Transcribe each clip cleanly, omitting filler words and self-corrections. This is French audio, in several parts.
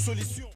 Solution.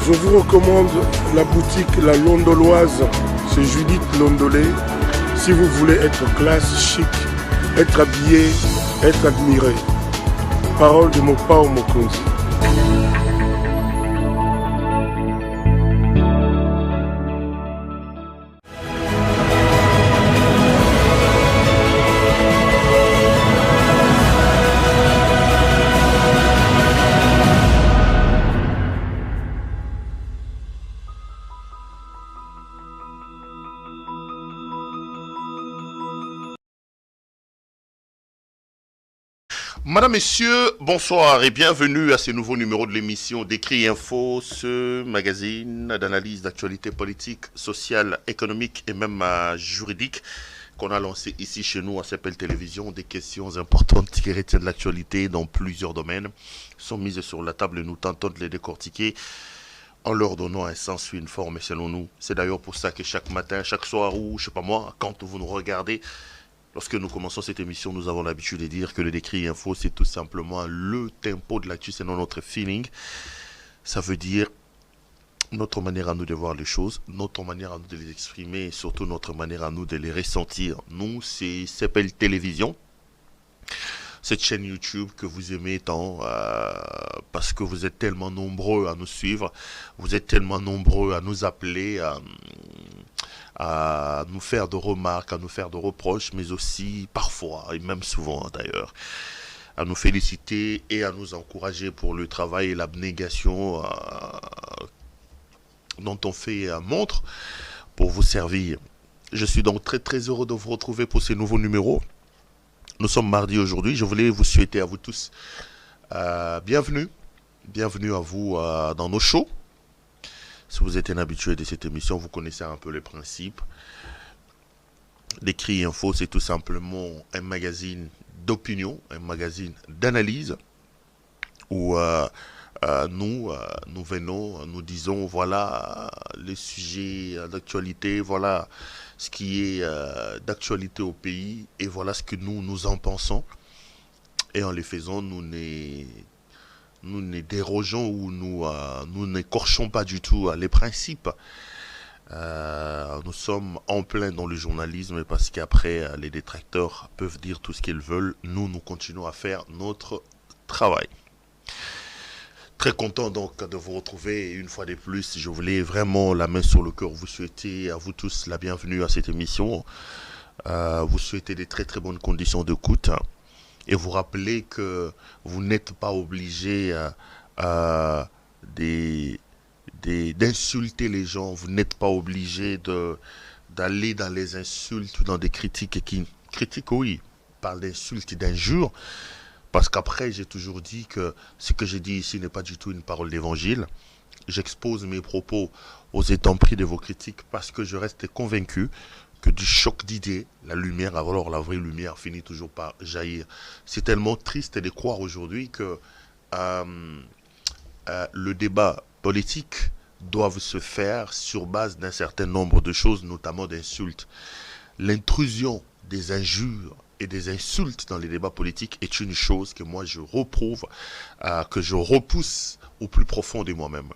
Je vous recommande la boutique La Londoloise, c'est Judith Londolé. Si vous voulez être classe, chic, être habillé, être admiré. Parole de Mopao Mokonzi. Madame, Messieurs, bonsoir et bienvenue à ce nouveau numéro de l'émission Décrit Info, ce magazine d'analyse d'actualité politique, sociale, économique et même juridique qu'on a lancé ici chez nous à CPL Télévision. Des questions importantes qui retiennent de l'actualité dans plusieurs domaines sont mises sur la table et nous tentons de les décortiquer en leur donnant un sens, une forme et selon nous. C'est d'ailleurs pour ça que chaque matin, chaque soir ou je sais pas moi, quand vous nous regardez, lorsque nous commençons cette émission, nous avons l'habitude de dire que le Décrit Info, c'est tout simplement le tempo de l'actu, c'est dans notre feeling. Ça veut dire notre manière à nous de voir les choses, notre manière à nous de les exprimer, et surtout notre manière à nous de les ressentir. Nous, c'est CPL Télévision, cette chaîne YouTube que vous aimez tant, parce que vous êtes tellement nombreux à nous suivre, vous êtes tellement nombreux à nous appeler, à nous faire de remarques, à nous faire de reproches, mais aussi parfois, et même souvent d'ailleurs, à nous féliciter et à nous encourager pour le travail et l'abnégation dont on fait montre pour vous servir. Je suis donc très très heureux de vous retrouver pour ces nouveaux numéros. Nous sommes mardi aujourd'hui, je voulais vous souhaiter à vous tous bienvenue à vous dans nos shows. Si vous êtes un habitué de cette émission, vous connaissez un peu les principes. Décrit Info, c'est tout simplement un magazine d'opinion, un magazine d'analyse, où nous venons, nous disons, voilà les sujets d'actualité, voilà ce qui est d'actualité au pays, et voilà ce que nous en pensons. Et en les faisant, nous ne dérogeons ou nous n'écorchons pas du tout les principes. Nous sommes en plein dans le journalisme parce qu'après, les détracteurs peuvent dire tout ce qu'ils veulent. Nous continuons à faire notre travail. Très content donc de vous retrouver une fois de plus. Je voulais vraiment la main sur le cœur vous souhaiter à vous tous la bienvenue à cette émission. Vous souhaiter des très très bonnes conditions d'écoute. Et vous rappelez que vous n'êtes pas obligé d'insulter les gens, vous n'êtes pas obligé d'aller dans les insultes ou dans des critiques critiques, oui, parlent d'insultes et d'injures, parce qu'après j'ai toujours dit que ce que j'ai dit ici n'est pas du tout une parole d'évangile. J'expose mes propos aux intempéries de vos critiques parce que je reste convaincu que du choc d'idées, la lumière, alors la vraie lumière finit toujours par jaillir. C'est tellement triste de croire aujourd'hui que le débat politique doit se faire sur base d'un certain nombre de choses, notamment d'insultes. L'intrusion des injures et des insultes dans les débats politiques est une chose que moi je reprouve, que je repousse au plus profond de moi-même.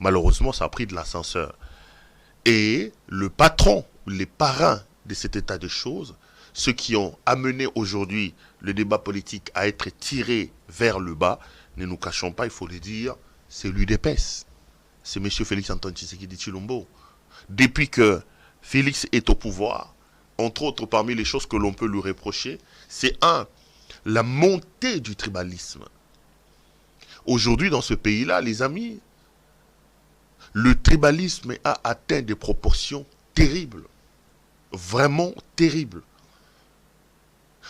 Malheureusement, ça a pris de l'ascenseur. Et le patron, les parrains de cet état de choses, ceux qui ont amené aujourd'hui le débat politique à être tiré vers le bas, ne nous cachons pas, il faut le dire, c'est l'UDPS. C'est M. Félix Antoine Tshisekedi Tshilombo. Depuis que Félix est au pouvoir, entre autres parmi les choses que l'on peut lui reprocher, c'est la montée du tribalisme. Aujourd'hui dans ce pays-là, les amis, Le tribalisme a atteint des proportions terribles. Vraiment terribles.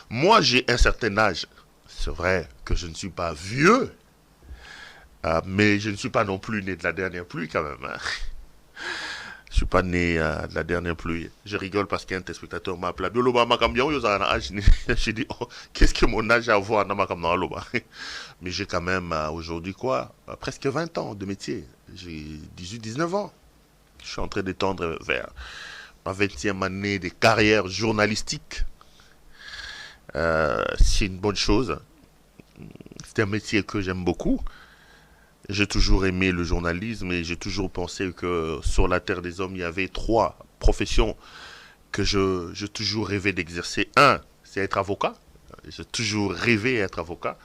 Moi, j'ai un certain âge. C'est vrai que je ne suis pas vieux, mais je ne suis pas non plus né de la dernière pluie quand même. Hein. Je ne suis pas né de la dernière pluie. Je rigole parce qu'un téléspectateur m'a appelé. J'ai dit, oh, qu'est-ce que mon âge a à voir? Mais j'ai quand même aujourd'hui quoi? Presque 20 ans de métier. J'ai 18-19 ans. Je suis en train d'étendre vers ma 20e année de carrière journalistique. C'est une bonne chose. C'est un métier que j'aime beaucoup. J'ai toujours aimé le journalisme et j'ai toujours pensé que sur la terre des hommes, il y avait 3 professions que j'ai toujours rêvé d'exercer. Un, c'est être avocat. J'ai toujours rêvé d'être avocat.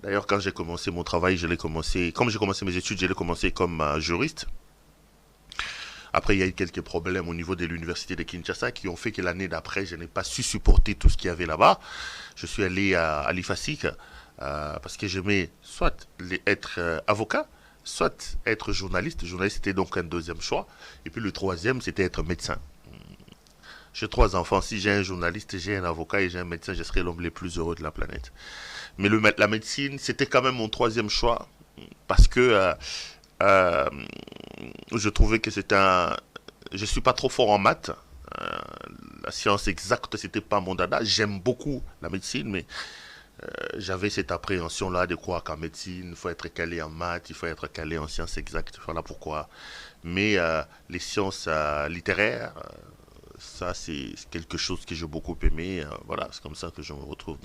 D'ailleurs, quand j'ai commencé mon travail, comme j'ai commencé mes études, je l'ai commencé comme juriste. Après, il y a eu quelques problèmes au niveau de l'université de Kinshasa qui ont fait que l'année d'après, je n'ai pas su supporter tout ce qu'il y avait là-bas. Je suis allé à l'IFASIC parce que j'aimais soit être avocat, soit être journaliste. Journaliste, c'était donc un deuxième choix. Et puis le troisième, c'était être médecin. J'ai 3 enfants. Si j'ai un journaliste, j'ai un avocat et j'ai un médecin, je serai l'homme le plus heureux de la planète. Mais la médecine, c'était quand même mon troisième choix parce que je trouvais que c'était je suis pas trop fort en maths. La science exacte, c'était pas mon dada. J'aime beaucoup la médecine, mais j'avais cette appréhension-là de croire qu'en médecine, il faut être calé en maths, il faut être calé en sciences exactes. Voilà pourquoi. Mais les sciences littéraires, ça, c'est quelque chose que j'ai beaucoup aimé. Voilà, c'est comme ça que je me retrouve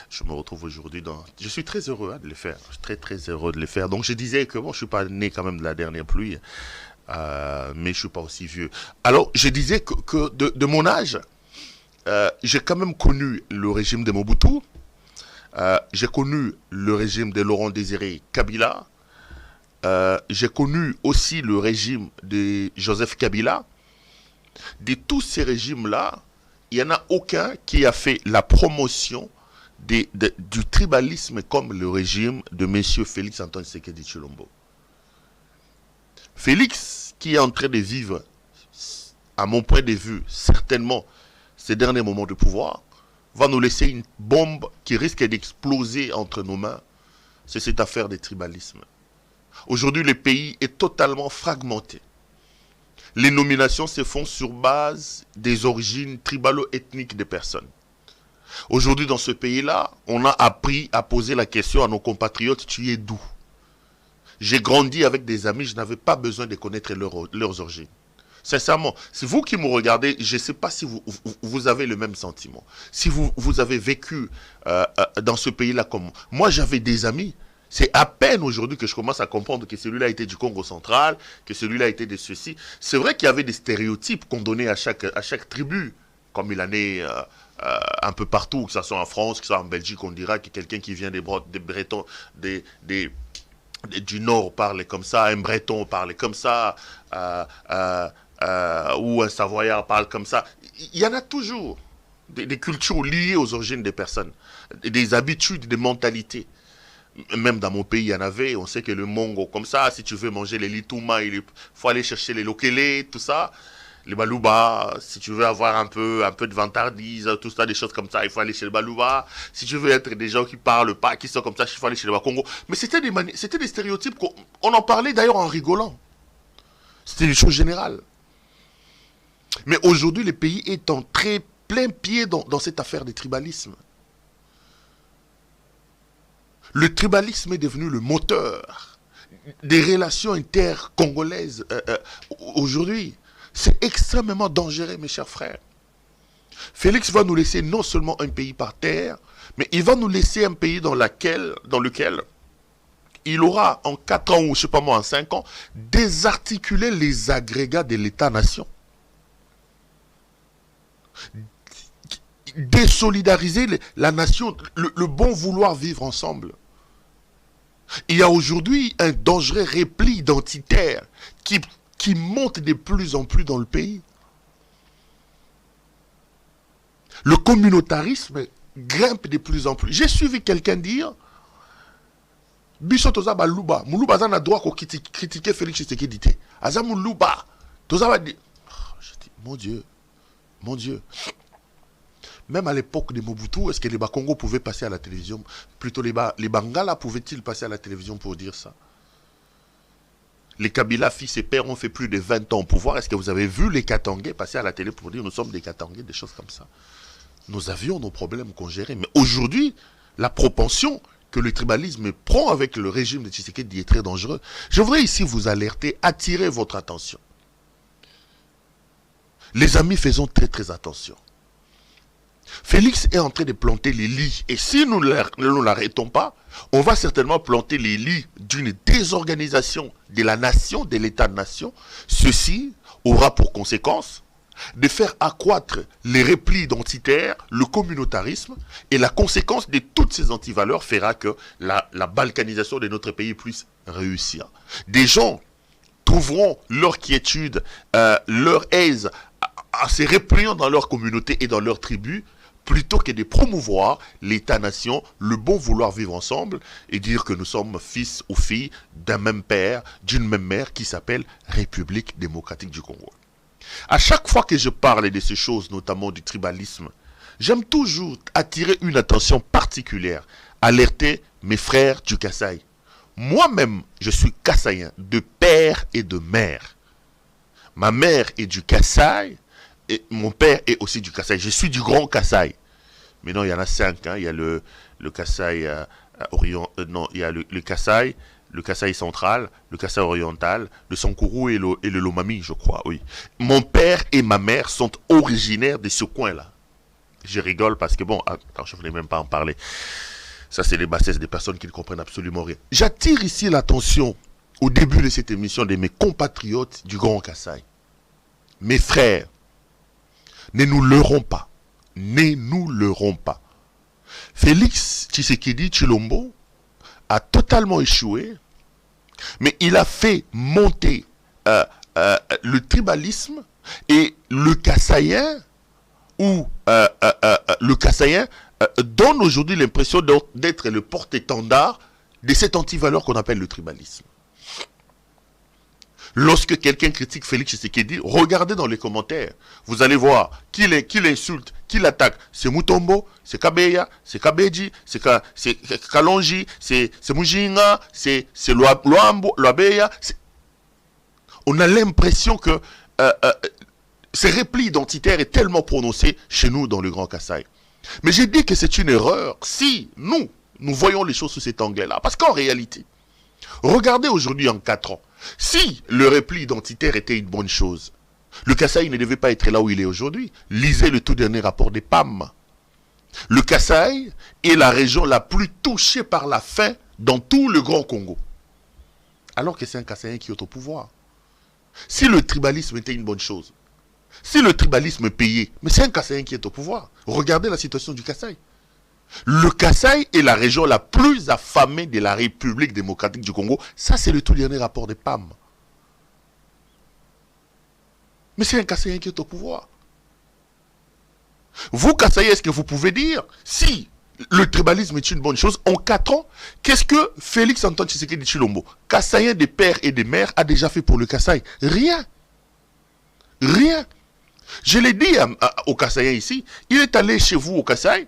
je me retrouve aujourd'hui dans... Je suis très heureux de les faire. Je suis très, très heureux de les faire. Donc, je disais que bon, je ne suis pas né quand même de la dernière pluie, mais je ne suis pas aussi vieux. Alors, je disais que de mon âge, j'ai quand même connu le régime de Mobutu. J'ai connu le régime de Laurent Désiré Kabila. J'ai connu aussi le régime de Joseph Kabila. De tous ces régimes-là, il n'y en a aucun qui a fait la promotion du tribalisme comme le régime de M. Félix Antoine Tshisekedi Tshilombo. Félix, qui est en train de vivre, à mon point de vue, certainement, ces derniers moments de pouvoir, va nous laisser une bombe qui risque d'exploser entre nos mains. C'est cette affaire des tribalismes. Aujourd'hui, le pays est totalement fragmenté. Les nominations se font sur base des origines tribalo-ethniques des personnes. Aujourd'hui, dans ce pays-là, on a appris à poser la question à nos compatriotes, tu es d'où? J'ai grandi avec des amis, je n'avais pas besoin de connaître leurs origines. Sincèrement, c'est vous qui me regardez, je ne sais pas si vous avez le même sentiment. Si vous avez vécu dans ce pays-là comme moi. Moi, j'avais des amis. C'est à peine aujourd'hui que je commence à comprendre que celui-là était du Congo central, que celui-là était de ceci. C'est vrai qu'il y avait des stéréotypes qu'on donnait à chaque tribu, comme il en est un peu partout, que ce soit en France, que ce soit en Belgique, on dira que quelqu'un qui vient des Bretons, du Nord parle comme ça, un Breton parle comme ça, ou un Savoyard parle comme ça. Il y en a toujours des cultures liées aux origines des personnes, des habitudes, des mentalités. Même dans mon pays, il y en avait. On sait que le Mongo, comme ça, si tu veux manger les litouma, il faut aller chercher les lokele, tout ça. Les balouba, si tu veux avoir un peu de vantardise, tout ça, des choses comme ça, il faut aller chez le balouba. Si tu veux être des gens qui parlent pas, qui sont comme ça, il faut aller chez le Bakongo. Mais c'était des stéréotypes on en parlait d'ailleurs en rigolant. C'était des choses générales. Mais aujourd'hui, le pays est en très plein pied dans cette affaire de tribalisme. Le tribalisme est devenu le moteur des relations intercongolaises aujourd'hui. C'est extrêmement dangereux, mes chers frères. Félix va nous laisser non seulement un pays par terre, mais il va nous laisser un pays dans lequel il aura en 4 ans ou je sais pas moi en 5 ans désarticulé les agrégats de l'État-nation. Désolidariser la nation, le bon vouloir vivre ensemble. Il y a aujourd'hui un dangereux repli identitaire qui monte de plus en plus dans le pays. Le communautarisme grimpe de plus en plus. J'ai suivi quelqu'un dire Biso toza ba luba. Muluba za na droit ko critiquer Félix Tshisekedi. Aza muluba. Toza ba di. Je dis, mon Dieu. Mon Dieu. Même à l'époque de Mobutu, est-ce que les Bakongo pouvaient passer à la télévision? Plutôt les Bangala pouvaient-ils passer à la télévision pour dire ça? Les Kabila, fils et pères, ont fait plus de 20 ans au pouvoir. Est-ce que vous avez vu les Katangais passer à la télé pour dire nous sommes des Katangais, des choses comme ça? Nous avions nos problèmes qu'on gérait. Mais aujourd'hui, la propension que le tribalisme prend avec le régime de Tshisekedi est très dangereux. Je voudrais ici vous alerter, attirer votre attention. Les amis, faisons très très attention. Félix est en train de planter les lits. Et si nous ne l'arrêtons pas, on va certainement planter les lits d'une désorganisation de la nation, de l'État-nation. Ceci aura pour conséquence de faire accroître les replis identitaires, le communautarisme, et la conséquence de toutes ces antivaleurs fera que la balkanisation de notre pays puisse réussir. Des gens trouveront leur quiétude, leur aise à se repliant dans leur communauté et dans leur tribu, plutôt que de promouvoir l'État-nation, le bon vouloir vivre ensemble et dire que nous sommes fils ou filles d'un même père, d'une même mère qui s'appelle République démocratique du Congo. À chaque fois que je parle de ces choses, notamment du tribalisme, j'aime toujours attirer une attention particulière, alerter mes frères du Kasaï. Moi-même, je suis Kassaïen de père et de mère. Ma mère est du Kasaï, et mon père est aussi du Kasaï. Je suis du Grand Kasaï. Mais non, il y en a 5. Hein. Il y a le Kasaï non, il y a le Kasaï, le Kasaï central, le Kasaï oriental, le Sankourou et le Lomami, je crois, oui. Mon père et ma mère sont originaires de ce coin-là. Je rigole parce que, bon, attends, je ne voulais même pas en parler. Ça, c'est les bassesses des personnes qui ne comprennent absolument rien. J'attire ici l'attention, au début de cette émission, de mes compatriotes du Grand Kasaï. Mes frères, ne nous leurrons pas. Ne nous leurrons pas. Félix Tshisekedi Tshilombo a totalement échoué, mais il a fait monter le tribalisme et le Kassaïen, ou le Kassaïen donne aujourd'hui l'impression d'être le porte-étendard de cette antivaleur qu'on appelle le tribalisme. Lorsque quelqu'un critique Félix Tshisekedi, regardez dans les commentaires. Vous allez voir qui l'insulte, qui l'attaque. C'est Mutombo, c'est Kabeya, c'est Kabeji, c'est Kalonji, c'est Mujinga, c'est Luambo, Luabeya. On a l'impression que ce repli identitaire est tellement prononcé chez nous dans le Grand Kasaï. Mais j'ai dit que c'est une erreur si nous voyons les choses sous cet angle-là. Parce qu'en réalité, regardez aujourd'hui en 4 ans. Si le repli identitaire était une bonne chose, le Kasaï ne devait pas être là où il est aujourd'hui. Lisez le tout dernier rapport des PAM. Le Kasaï est la région la plus touchée par la faim dans tout le Grand Congo. Alors que c'est un Kassaïen qui est au pouvoir. Si le tribalisme était une bonne chose, si le tribalisme payait, mais c'est un Kassaïen qui est au pouvoir. Regardez la situation du Kasaï. Le Kasaï est la région la plus affamée de la République démocratique du Congo. Ça, c'est le tout dernier rapport des PAM. Mais c'est un Kassaïen qui est au pouvoir. Vous, Kassaï, est-ce que vous pouvez dire, si le tribalisme est une bonne chose, en 4 ans, qu'est-ce que Félix Antoine Tshisekedi Tshilombo, Kassaïen des pères et des mères, a déjà fait pour le Kasaï? Rien. Rien. Je l'ai dit aux Kassaïens ici, il est allé chez vous au Kasaï,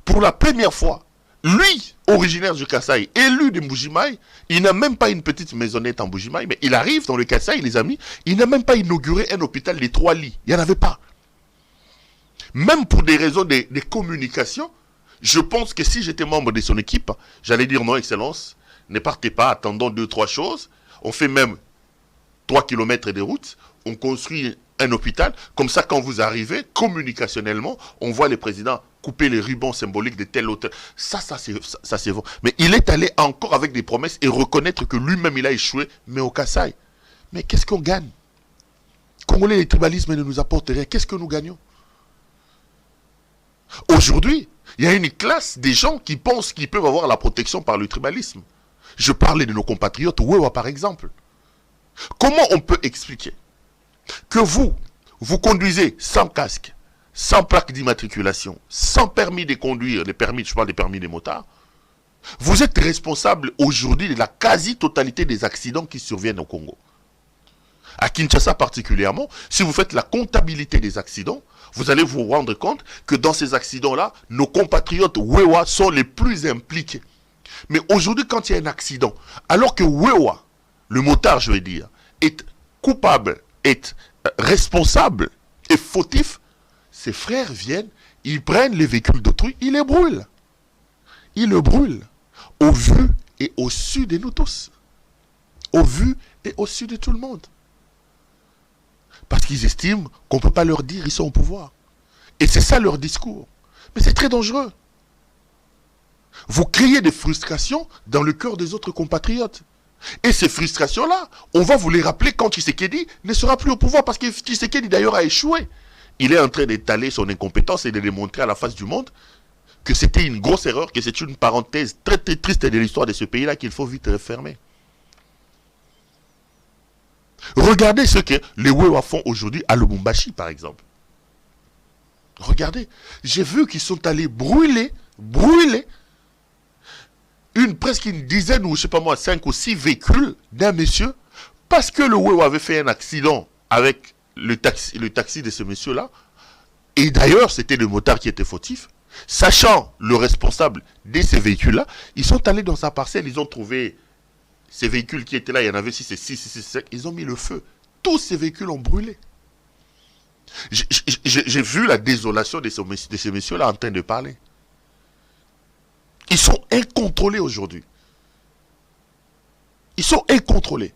pour la première fois, lui, originaire du Kasaï, élu de Mbujimaï, il n'a même pas une petite maisonnette en Mbujimaï, mais il arrive dans le Kasaï, les amis, il n'a même pas inauguré un hôpital de 3 lits. Il n'y en avait pas. Même pour des raisons de communication, je pense que si j'étais membre de son équipe, j'allais dire non, Excellence, ne partez pas, attendons 2-3 choses. On fait même 3 km de route, on construit un hôpital, comme ça quand vous arrivez, communicationnellement, on voit les présidents couper les rubans symboliques de tel hôtel. Ça c'est bon. Mais il est allé encore avec des promesses et reconnaître que lui-même il a échoué, mais au Kasaï. Mais qu'est-ce qu'on gagne? Congolais, le tribalisme ne nous apporte rien. Qu'est-ce que nous gagnons? Aujourd'hui, il y a une classe des gens qui pensent qu'ils peuvent avoir la protection par le tribalisme. Je parlais de nos compatriotes, Wewa par exemple. Comment on peut expliquer que vous conduisez sans casque, sans plaque d'immatriculation, sans permis de conduire, je parle des permis des motards, Vous êtes responsable aujourd'hui de la quasi-totalité des accidents qui surviennent au Congo. À Kinshasa particulièrement, si vous faites la comptabilité des accidents, vous allez vous rendre compte que dans ces accidents-là, nos compatriotes Wewa sont les plus impliqués. Mais aujourd'hui, quand il y a un accident, alors que Wewa, le motard, je veux dire, est coupable, est responsable et fautif, ses frères viennent, ils prennent les véhicules d'autrui, ils les brûlent. Ils le brûlent. Au vu et au su de nous tous. Au vu et au su de tout le monde. Parce qu'ils estiment qu'on ne peut pas leur dire ils sont au pouvoir. Et c'est ça leur discours. Mais c'est très dangereux. Vous créez des frustrations dans le cœur des autres compatriotes. Et ces frustrations-là, on va vous les rappeler quand Tshisekedi ne sera plus au pouvoir. Parce que Tshisekedi d'ailleurs a échoué. Il est en train d'étaler son incompétence et de démontrer à la face du monde que c'était une grosse erreur, que c'est une parenthèse très très triste de l'histoire de ce pays-là qu'il faut vite refermer. Regardez ce que les Wewa font aujourd'hui à Lubumbashi, par exemple. Regardez, j'ai vu qu'ils sont allés brûler presque une dizaine ou je sais pas moi, 5 ou 6 véhicules d'un monsieur, parce que le Wewa avait fait un accident avec le taxi de ce monsieur-là, et d'ailleurs c'était le motard qui était fautif. Sachant le responsable de ces véhicules-là, ils sont allés dans sa parcelle, ils ont trouvé ces véhicules qui étaient là, il y en avait 6 et 6, ils ont mis le feu. Tous ces véhicules ont brûlé. J'ai vu la désolation de ces messieurs-là en train de parler. Ils sont incontrôlés aujourd'hui. Ils sont incontrôlés.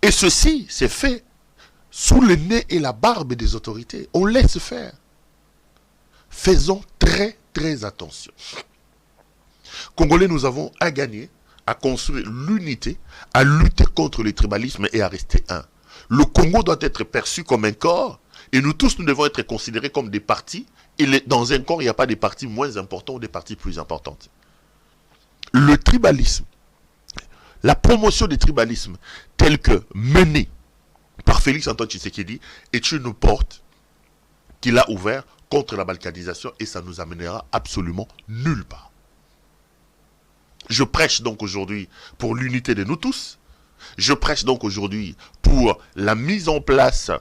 Et ceci, c'est fait sous le nez et la barbe des autorités. On laisse faire. Faisons très, très attention. Congolais, nous avons à gagner, à construire l'unité, à lutter contre le tribalisme et à rester un. Le Congo doit être perçu comme un corps et nous tous, nous devons être considérés comme des partis. Et dans un corps, il n'y a pas des partis moins importants ou des partis plus importantes. Le tribalisme, la promotion du tribalisme telle que menée par Félix Antoine Tshisekedi est une porte qu'il a ouverte contre la balkanisation et ça nous amènera absolument nulle part. Je prêche donc aujourd'hui pour l'unité de nous tous. Je prêche donc aujourd'hui pour la mise en place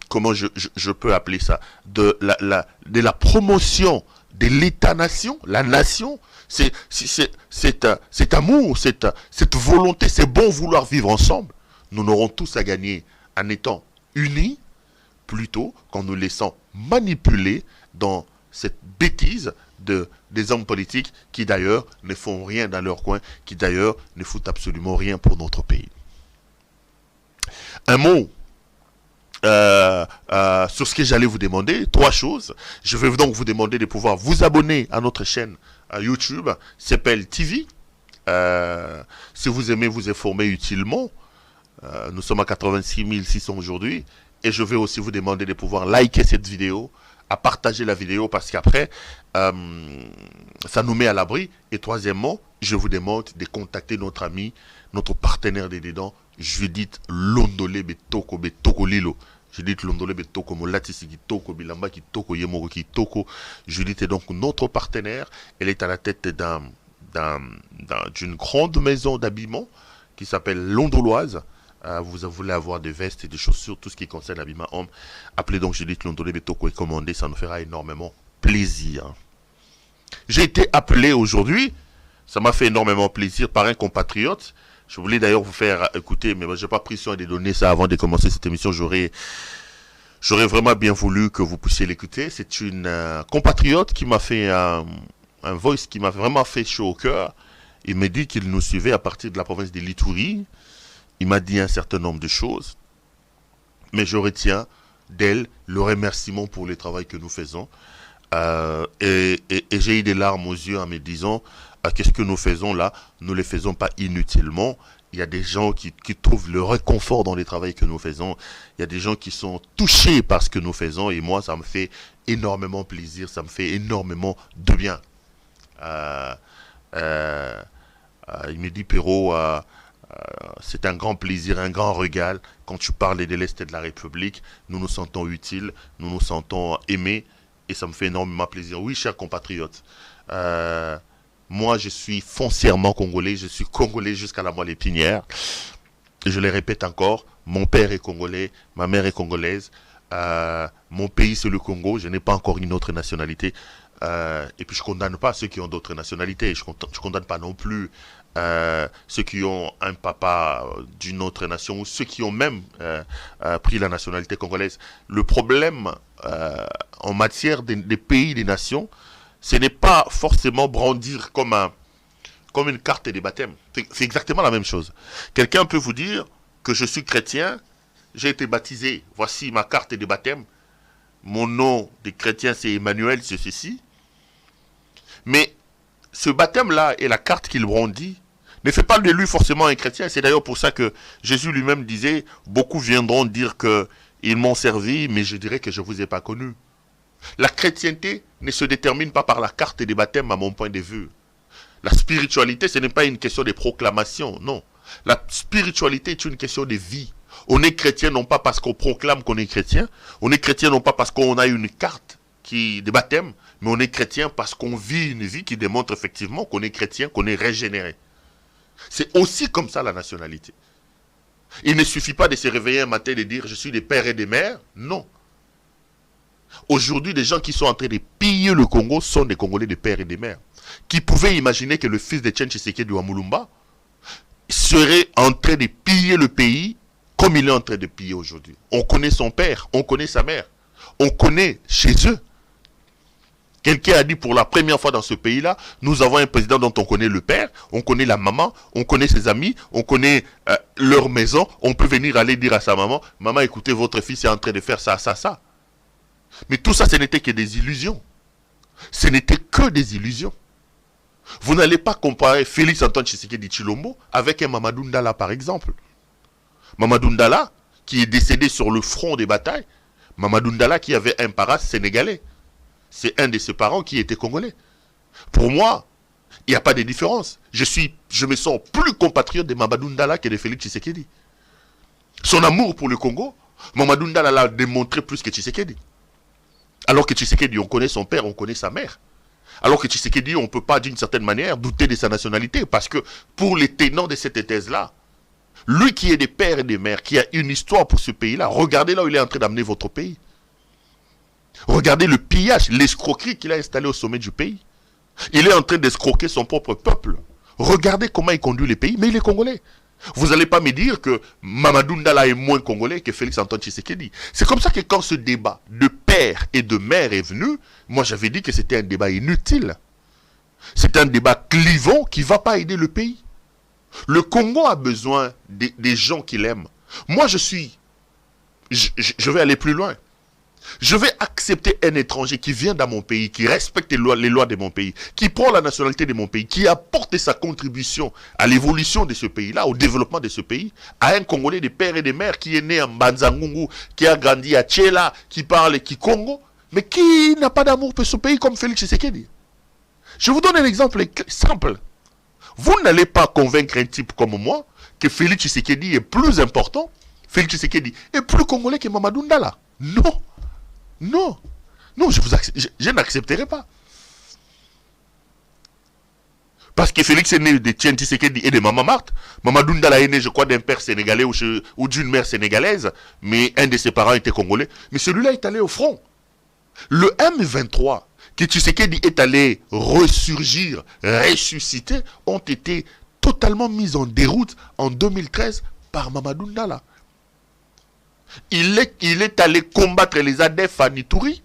comment je peux appeler ça, de la promotion de l'État-nation, la nation, cet amour, cette volonté, c'est bon vouloir vivre ensemble. Nous n'aurons tous à gagner en étant unis, plutôt qu'en nous laissant manipuler dans cette bêtise des hommes politiques qui d'ailleurs ne font rien dans leur coin, qui d'ailleurs ne foutent absolument rien pour notre pays. Un mot sur ce que j'allais vous demander, 3 choses. Je vais donc vous demander de pouvoir vous abonner à notre chaîne YouTube, CPL TV. Si vous aimez vous informer utilement, nous sommes à 86 600 aujourd'hui. Et je vais aussi vous demander de pouvoir liker cette vidéo, à partager la vidéo parce qu'après, ça nous met à l'abri. Et troisièmement, je vous demande de contacter notre ami, notre partenaire des dedans, Judith Londolé Betoko Lilo. Judith Londolé Betoko Molatisi Kitoko Bilamba Kitoko Yemoro Kitoko. Judith est donc notre partenaire. Elle est à la tête d'une grande maison d'habillement qui s'appelle Londoloise. Vous voulez avoir des vestes et des chaussures, tout ce qui concerne l'habillement homme, appelez donc Judith Londolé Betoko et commandez, ça nous fera énormément plaisir. J'ai été appelé aujourd'hui, ça m'a fait énormément plaisir par un compatriote. Je voulais d'ailleurs vous faire écouter, mais je n'ai pas pris soin de donner ça avant de commencer cette émission. J'aurais vraiment bien voulu que vous puissiez l'écouter. C'est une compatriote qui m'a fait un voice qui m'a vraiment fait chaud au cœur. Il m'a dit qu'il nous suivait à partir de la province de l'Ituri. Il m'a dit un certain nombre de choses, mais je retiens d'elle le remerciement pour le travail que nous faisons. Et j'ai eu des larmes aux yeux en me disant qu'est-ce que nous faisons là, nous ne le faisons pas inutilement. Il y a des gens qui trouvent le réconfort dans le travail que nous faisons. Il y a des gens qui sont touchés par ce que nous faisons et moi ça me fait énormément plaisir, ça me fait énormément de bien. Il me dit Perrault, c'est un grand plaisir, un grand régal. Quand tu parles de l'Est de la République, nous nous sentons utiles, nous nous sentons aimés et ça me fait énormément plaisir. Oui, chers compatriotes, Moi, je suis foncièrement congolais, je suis congolais jusqu'à la moelle épinière. Et je le répète encore, mon père est congolais, ma mère est congolaise. Mon pays, c'est le Congo, je n'ai pas encore une autre nationalité. Et puis je ne condamne pas ceux qui ont d'autres nationalités. Je ne condamne pas non plus ceux qui ont un papa d'une autre nation ou ceux qui ont même pris la nationalité congolaise. Le problème en matière des pays, des nations, ce n'est pas forcément brandir comme une carte des baptêmes. C'est exactement la même chose. Quelqu'un peut vous dire que je suis chrétien, j'ai été baptisé, voici ma carte des baptêmes, mon nom de chrétien c'est Emmanuel, c'est ceci. Mais ce baptême-là et la carte qu'il brandit ne fait pas de lui forcément un chrétien. C'est d'ailleurs pour ça que Jésus lui-même disait, beaucoup viendront dire qu'ils m'ont servi, mais je dirais que je ne vous ai pas connu. La chrétienté ne se détermine pas par la carte des baptêmes à mon point de vue. La spiritualité, ce n'est pas une question de proclamation, non. La spiritualité est une question de vie. On est chrétien non pas parce qu'on proclame qu'on est chrétien, on est chrétien non pas parce qu'on a une carte de baptême, mais on est chrétien parce qu'on vit une vie qui démontre effectivement qu'on est chrétien, qu'on est régénéré. C'est aussi comme ça la nationalité. Il ne suffit pas de se réveiller un matin et de dire « je suis des pères et des mères », non. Aujourd'hui, les gens qui sont en train de piller le Congo sont des Congolais de pères et de mères. Qui pouvaient imaginer que le fils de Etienne Tshisekedi Wamulumba serait en train de piller le pays comme il est en train de piller aujourd'hui. On connaît son père, on connaît sa mère, on connaît chez eux. Quelqu'un a dit pour la première fois dans ce pays-là, nous avons un président dont on connaît le père, on connaît la maman, on connaît ses amis, on connaît leur maison, on peut venir aller dire à sa maman, maman écoutez, votre fils est en train de faire ça, ça, ça. Mais tout ça, ce n'était que des illusions. Ce n'était que des illusions. Vous n'allez pas comparer Félix Antoine Tshisekedi Tshilombo avec un Mamadou Ndala, par exemple. Mamadou Ndala, qui est décédé sur le front des batailles, Mamadou Ndala qui avait un parent sénégalais. C'est un de ses parents qui était congolais. Pour moi, il n'y a pas de différence. Je me sens plus compatriote de Mamadou Ndala que de Félix Tshisekedi. Son amour pour le Congo, Mamadou Ndala l'a démontré plus que Tshisekedi. Alors que Tshisekedi, on connaît son père, on connaît sa mère. Alors que Tshisekedi, on ne peut pas d'une certaine manière douter de sa nationalité. Parce que pour les tenants de cette thèse-là, lui qui est des pères et des mères, qui a une histoire pour ce pays-là, regardez là où il est en train d'amener votre pays. Regardez le pillage, l'escroquerie qu'il a installé au sommet du pays. Il est en train d'escroquer son propre peuple. Regardez comment il conduit le pays, mais il est congolais. Vous n'allez pas me dire que Mamadou Ndala est moins congolais que Félix Antoine Tshisekedi. C'est comme ça que quand ce débat de père et de mère est venu, moi j'avais dit que c'était un débat inutile. C'est un débat clivant qui ne va pas aider le pays. Le Congo a besoin des gens qui l'aiment. Moi je vais aller plus loin. Je vais accepter un étranger qui vient dans mon pays, qui respecte les lois de mon pays, qui prend la nationalité de mon pays, qui apporte sa contribution à l'évolution de ce pays-là, au développement de ce pays, à un Congolais de père et de mère qui est né en Banzangungu, qui a grandi à Tchela, qui parle Kikongo, mais qui n'a pas d'amour pour ce pays comme Félix Tshisekedi. Je vous donne un exemple simple. Vous n'allez pas convaincre un type comme moi que Félix Tshisekedi est plus important, Félix Tshisekedi est plus congolais que Mamadou Ndala. Non. Non, non, je n'accepterai pas. Parce que Félix est né de Etienne Tshisekedi et de Maman Marthe. Mamadou Ndala est né, je crois, d'un père sénégalais ou d'une mère sénégalaise, mais un de ses parents était congolais. Mais celui-là est allé au front. Le M23, que Tshisekedi est allé ressurgir, ressusciter, ont été totalement mis en déroute en 2013 par Mamadou Ndala. Il est allé combattre les ADF à Nitouri.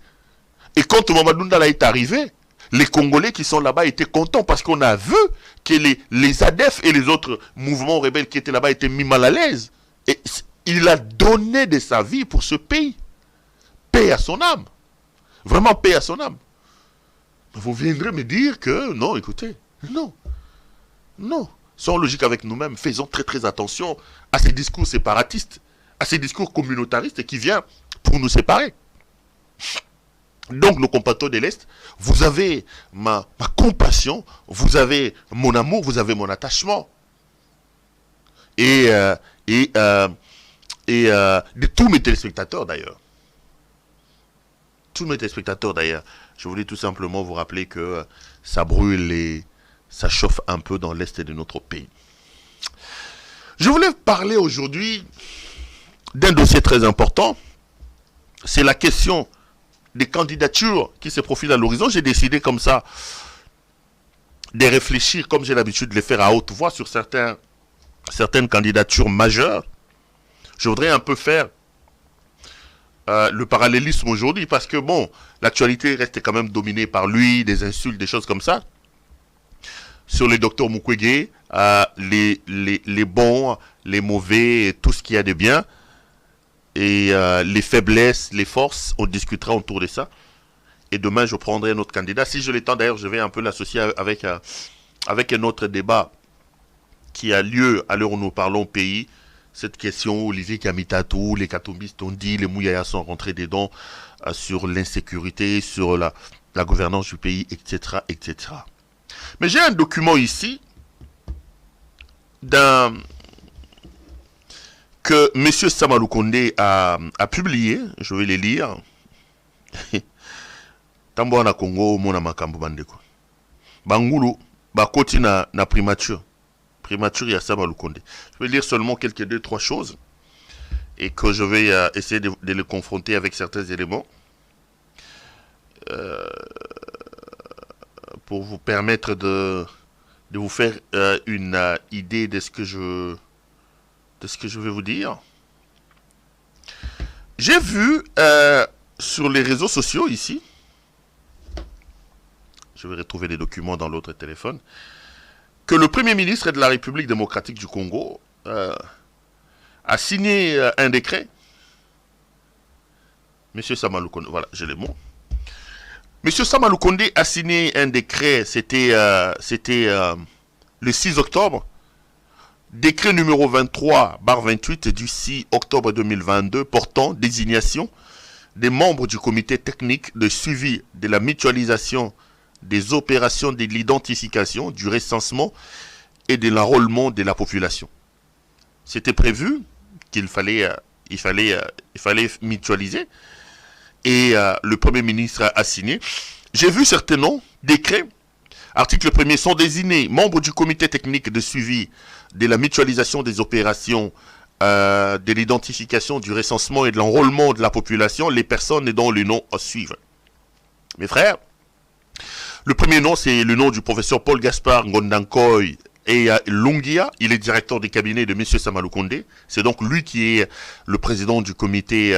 Et quand Mamadou Ndala est arrivé, les Congolais qui sont là-bas étaient contents parce qu'on a vu que les ADF et les autres mouvements rebelles qui étaient là-bas étaient mis mal à l'aise. Et il a donné de sa vie pour ce pays. Paix à son âme. Vraiment paix à son âme. Vous viendrez me dire que non, écoutez, non. Non. Soyons logiques avec nous-mêmes. Faisons très très attention à ces discours séparatistes, à ces discours communautaristes qui viennent pour nous séparer. Donc, nos compatriotes de l'Est, vous avez ma compassion, vous avez mon amour, vous avez mon attachement. Et de tous mes téléspectateurs d'ailleurs. Tous mes téléspectateurs d'ailleurs. Je voulais tout simplement vous rappeler que ça brûle et ça chauffe un peu dans l'est de notre pays. Je voulais parler aujourd'hui d'un dossier très important. C'est la question des candidatures qui se profilent à l'horizon. J'ai décidé comme ça de réfléchir, comme j'ai l'habitude de les faire à haute voix, sur certaines candidatures majeures. Je voudrais un peu faire le parallélisme aujourd'hui, parce que bon, l'actualité reste quand même dominée par lui, des insultes, des choses comme ça. Sur le docteur Mukwege, les bons, les mauvais, et tout ce qu'il y a de bien, et les faiblesses, les forces, on discutera autour de ça. Et demain, je prendrai un autre candidat. Si je l'ai temps, d'ailleurs, je vais un peu l'associer avec un autre débat qui a lieu à l'heure où nous parlons au pays. Cette question, Olivier Kamitatou, les katombistes ont dit, les Mouyaya sont rentrés dedans sur l'insécurité, sur la gouvernance du pays, etc., etc. Mais j'ai un document ici que M. Sama Lukonde a publié. Je vais les lire. Tambo na Congo, mona makambo bandeko. Bangulu, bakoti na primature. Primature, il y a Sama Lukonde. Je vais lire seulement quelques 2-3 choses et que je vais essayer de les confronter avec certains éléments pour vous permettre de vous faire une idée de ce que je vais vous dire. J'ai vu sur les réseaux sociaux ici, je vais retrouver les documents dans l'autre téléphone, que le Premier ministre de la République démocratique du Congo a signé un décret. Monsieur Sama Lukonde, voilà, j'ai les mots. Monsieur Sama Lukonde a signé un décret, c'était le 6 octobre, décret numéro 23/28 du 6 octobre 2022 portant désignation des membres du comité technique de suivi de la mutualisation des opérations de l'identification, du recensement et de l'enrôlement de la population. C'était prévu qu'il fallait mutualiser et le Premier ministre a signé. J'ai vu certains noms, décrets, article 1er, sont désignés membres du comité technique de suivi de la mutualisation des opérations de l'identification, du recensement et de l'enrôlement de la population, les personnes dont le nom suivent. Mes frères, le premier nom, c'est le nom du professeur Paul Gaspard Ngondankoy et Lungia. Il est directeur du cabinet de M. Sama Lukonde. C'est donc lui qui est le président du comité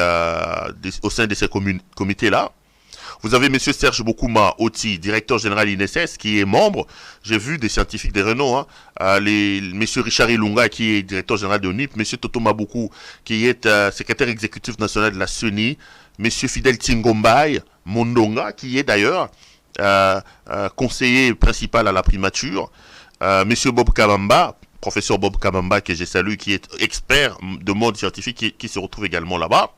au sein de ce comité-là. Vous avez M. Serge Bokuma Oti, directeur général INSS, qui est membre. J'ai vu des scientifiques de renom. M. Richard Ilunga, qui est directeur général de ONIP. M. Toto Mabuku, qui est secrétaire exécutif national de la CENI. M. Fidel Tingombay Mondonga, qui est d'ailleurs conseiller principal à la primature. Monsieur Bob Kabamba, professeur Bob Kabamba, que j'ai salué, qui est expert de mode scientifique, qui se retrouve également là-bas.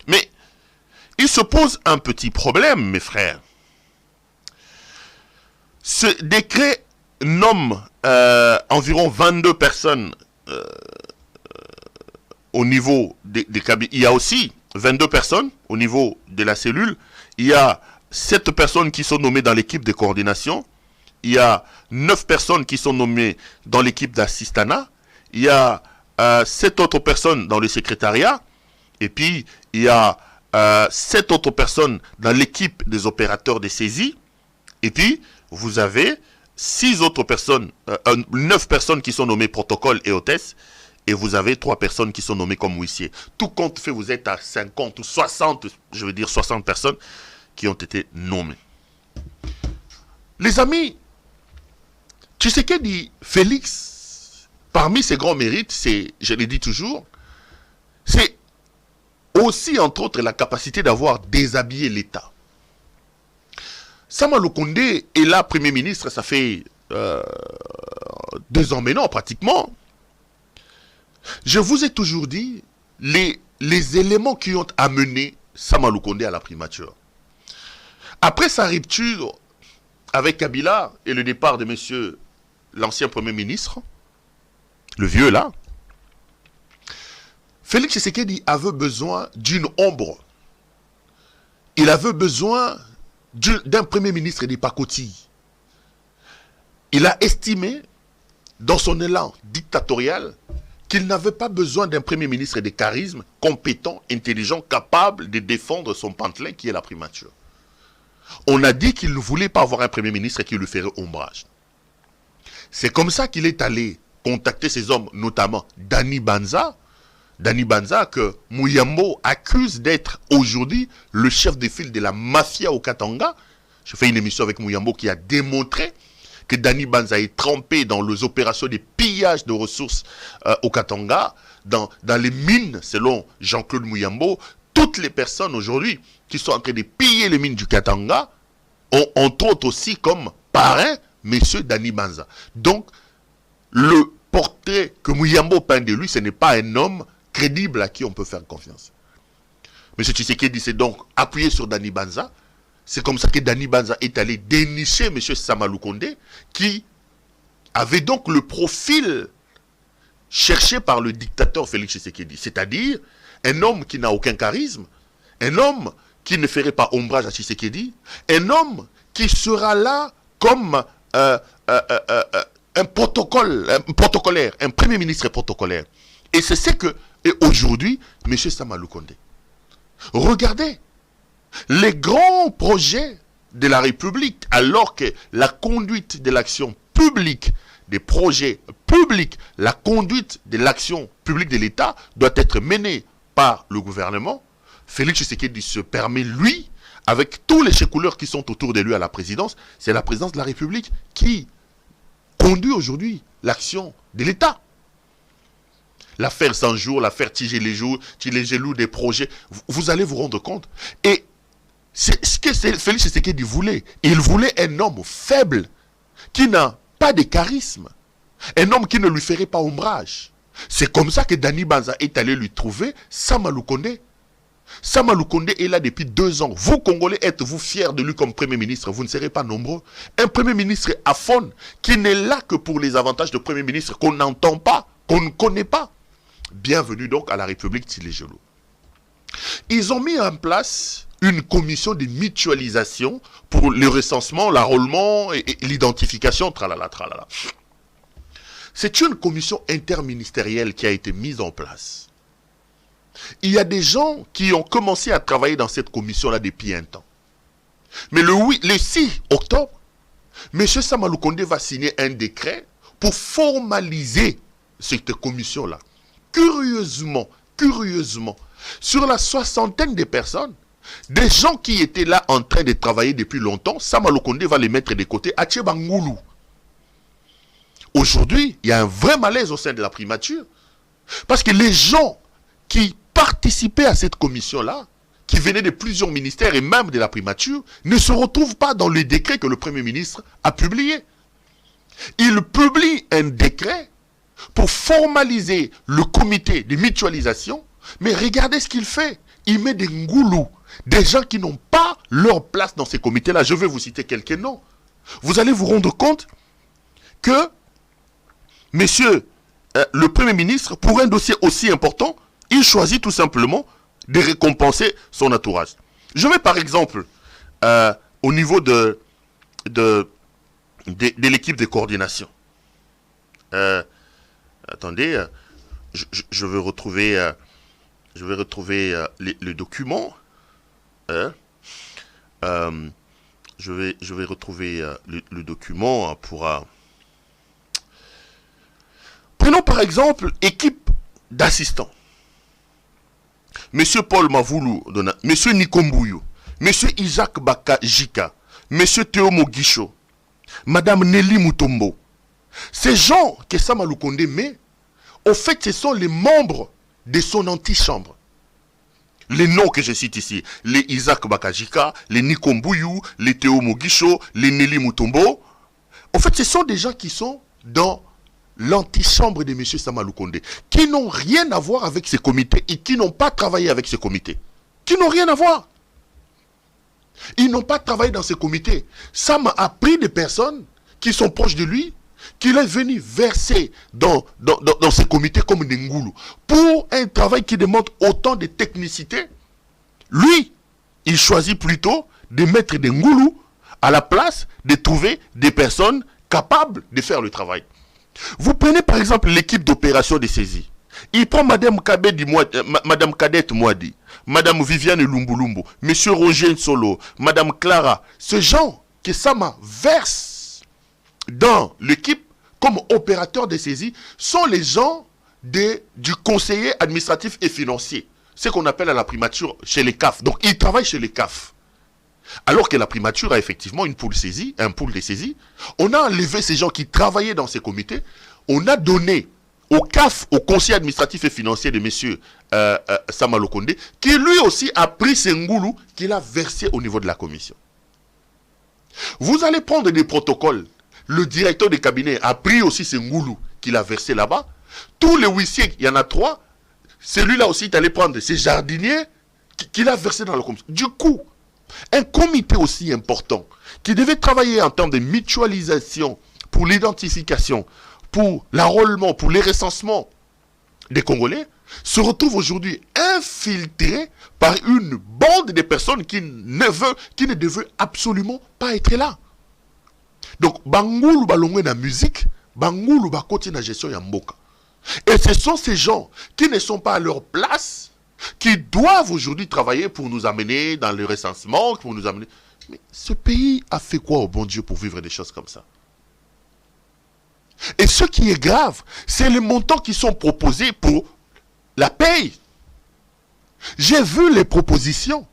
Mais il se pose un petit problème, mes frères. Ce décret nomme environ 22 personnes au niveau des cabinets. Il y a aussi 22 personnes au niveau de la cellule. Il y a 7 personnes qui sont nommées dans l'équipe de coordination. Il y a 9 personnes qui sont nommées dans l'équipe d'assistanat. Il y a 7 autres personnes dans le secrétariat. Et puis, il y a 7 autres personnes dans l'équipe des opérateurs de saisie. Et puis, vous avez 6 autres personnes, 9 personnes qui sont nommées protocole et hôtesse. Et vous avez 3 personnes qui sont nommées comme huissiers. Tout compte fait, vous êtes à 50 ou 60, je veux dire 60 personnes qui ont été nommées. Les amis, Tshisekedi Félix, parmi ses grands mérites, c'est, je l'ai dit toujours, c'est aussi, entre autres, la capacité d'avoir déshabillé l'État. Sama Lukonde est là, Premier ministre, ça fait 2 ans maintenant, pratiquement. Je vous ai toujours dit les éléments qui ont amené Sama Lukonde à la primature. Après sa rupture avec Kabila et le départ de monsieur l'ancien Premier ministre, le vieux là, Félix Tshisekedi avait besoin d'une ombre. Il avait besoin d'un Premier ministre des pacotilles. il a estimé, dans son élan dictatorial, qu'il n'avait pas besoin d'un premier ministre de charisme, compétent, intelligent, capable de défendre son pantelin qui est la primature. On a dit qu'il ne voulait pas avoir un premier ministre qui lui ferait ombrage. C'est comme ça qu'il est allé contacter ces hommes, notamment Dani Banza. Dani Banza que Muyambo accuse d'être aujourd'hui le chef de file de la mafia au Katanga. Je fais une émission avec Muyambo qui a démontré que Dani Banza est trempé dans les opérations de pillage de ressources au Katanga, dans les mines, selon Jean-Claude Muyambo. Toutes les personnes aujourd'hui qui sont en train de piller les mines du Katanga ont entre autres aussi comme parrain M. Dani Banza. Donc, le portrait que Muyambo peint de lui, ce n'est pas un homme crédible à qui on peut faire confiance. M. Tshisekedi s'est donc appuyé sur Dani Banza. C'est comme ça que Dani Banza est allé dénicher M. Sama Lukonde, qui avait donc le profil cherché par le dictateur Félix Tshisekedi. C'est-à-dire un homme qui n'a aucun charisme, un homme qui ne ferait pas ombrage à Tshisekedi, un homme qui sera là comme un protocolaire, un premier ministre protocolaire. Et c'est ce que est aujourd'hui M. Sama Lukonde. Regardez les grands projets de la République, alors que la conduite de l'action publique, des projets publics, la conduite de l'action publique de l'État doit être menée par le gouvernement. Félix Tshisekedi se permet, lui, avec tous les chefs-couleurs qui sont autour de lui à la présidence, c'est la présidence de la République qui conduit aujourd'hui l'action de l'État. L'affaire 100 jours, l'affaire Tigelou, des projets, vous allez vous rendre compte. Et c'est ce que Félix Tshisekedi voulait. Il voulait un homme faible, qui n'a pas de charisme, un homme qui ne lui ferait pas ombrage. C'est comme ça que Dani Banza est allé lui trouver Sama Lukonde. Sama Lukonde est là depuis 2 ans. Vous, Congolais, êtes-vous fiers de lui comme Premier ministre? Vous ne serez pas nombreux. Un Premier ministre aphone, qui n'est là que pour les avantages de Premier ministre qu'on n'entend pas, qu'on ne connaît pas. Bienvenue donc à la République Tilegelo. Ils ont mis en place une commission de mutualisation pour le recensement, l'enrôlement et l'identification, tralala, tralala. C'est une commission interministérielle qui a été mise en place. Il y a des gens qui ont commencé à travailler dans cette commission-là depuis un temps. Mais le 6 octobre, M. Sama Lukonde va signer un décret pour formaliser cette commission-là. Curieusement, sur la 60aine de personnes, des gens qui étaient là en train de travailler depuis longtemps, Sama Lukonde va les mettre de côté à Tchebangoulou. Aujourd'hui, il y a un vrai malaise au sein de la primature. Parce que les gens qui participaient à cette commission-là, qui venaient de plusieurs ministères et même de la primature, ne se retrouvent pas dans le décret que le Premier ministre a publié. Il publie un décret pour formaliser le comité de mutualisation, mais regardez ce qu'il fait. Il met des ngoulous, des gens qui n'ont pas leur place dans ces comités-là. Je vais vous citer quelques noms. Vous allez vous rendre compte que monsieur le Premier ministre, pour un dossier aussi important, il choisit tout simplement de récompenser son entourage. Je vais par exemple, au niveau de l'équipe de coordination. Attendez, je vais retrouver, le document. Je vais retrouver le document pour... Prenons par exemple équipe d'assistants. Monsieur Paul Mavoulou, Monsieur Nikombouyou, Monsieur Isaac Bakajika, Monsieur Théo Moguicho, Madame Nelly Mutombo. Ces gens que Sama Lukonde met, au fait, ce sont les membres de son antichambre. Les noms que je cite ici, les Isaac Bakajika, les Nikombouyou, les Théo Moguicho, les Nelly Mutombo. En fait, ce sont des gens qui sont dans l'antichambre de M. Sama Lukonde, qui n'ont rien à voir avec ces comités et qui n'ont pas travaillé avec ces comités. Qui n'ont rien à voir. Ils n'ont pas travaillé dans ces comités. Sama a pris des personnes qui sont proches de lui, qu'il est venu verser dans ces comités comme des ngoulous. Pour un travail qui demande autant de technicité, lui, il choisit plutôt de mettre des ngoulous à la place de trouver des personnes capables de faire le travail. Vous prenez par exemple l'équipe d'opération de saisie. Il prend Madame Kadette Mouadi, Madame Viviane Lumbulumbu, Monsieur Roger Solo, Madame Clara. Ces gens que Sama verse dans l'équipe comme opérateurs de saisie sont les gens du conseiller administratif et financier. Ce qu'on appelle à la primature chez les CAF. Donc ils travaillent chez les CAF. Alors que la primature a effectivement une pool saisie, un pool de saisie. On a enlevé ces gens qui travaillaient dans ces comités. On a donné au CAF, au conseil administratif et financier de M. Sama Lokonde, qui lui aussi a pris ses ngoulous qu'il a versé au niveau de la commission. Vous allez prendre des protocoles. Le directeur de cabinet a pris aussi ses ngoulous qu'il a versé là-bas. Tous les huissiers, il y en a 3. Celui-là aussi est allé prendre ses jardiniers qu'il a versé dans la commission. Du coup, un comité aussi important qui devait travailler en termes de mutualisation pour l'identification, pour l'enrôlement, pour les recensements des Congolais, se retrouve aujourd'hui infiltré par une bande de personnes qui ne devaient absolument pas être là. Donc, Bangoulou balongwe na musique, Bangoulou bakoti na gestion ya mboka. Et ce sont ces gens qui ne sont pas à leur place, qui doivent aujourd'hui travailler pour nous amener dans le recensement, pour nous amener... Mais ce pays a fait quoi au bon Dieu pour vivre des choses comme ça? Et ce qui est grave, c'est les montants qui sont proposés pour la paye. J'ai vu les propositions.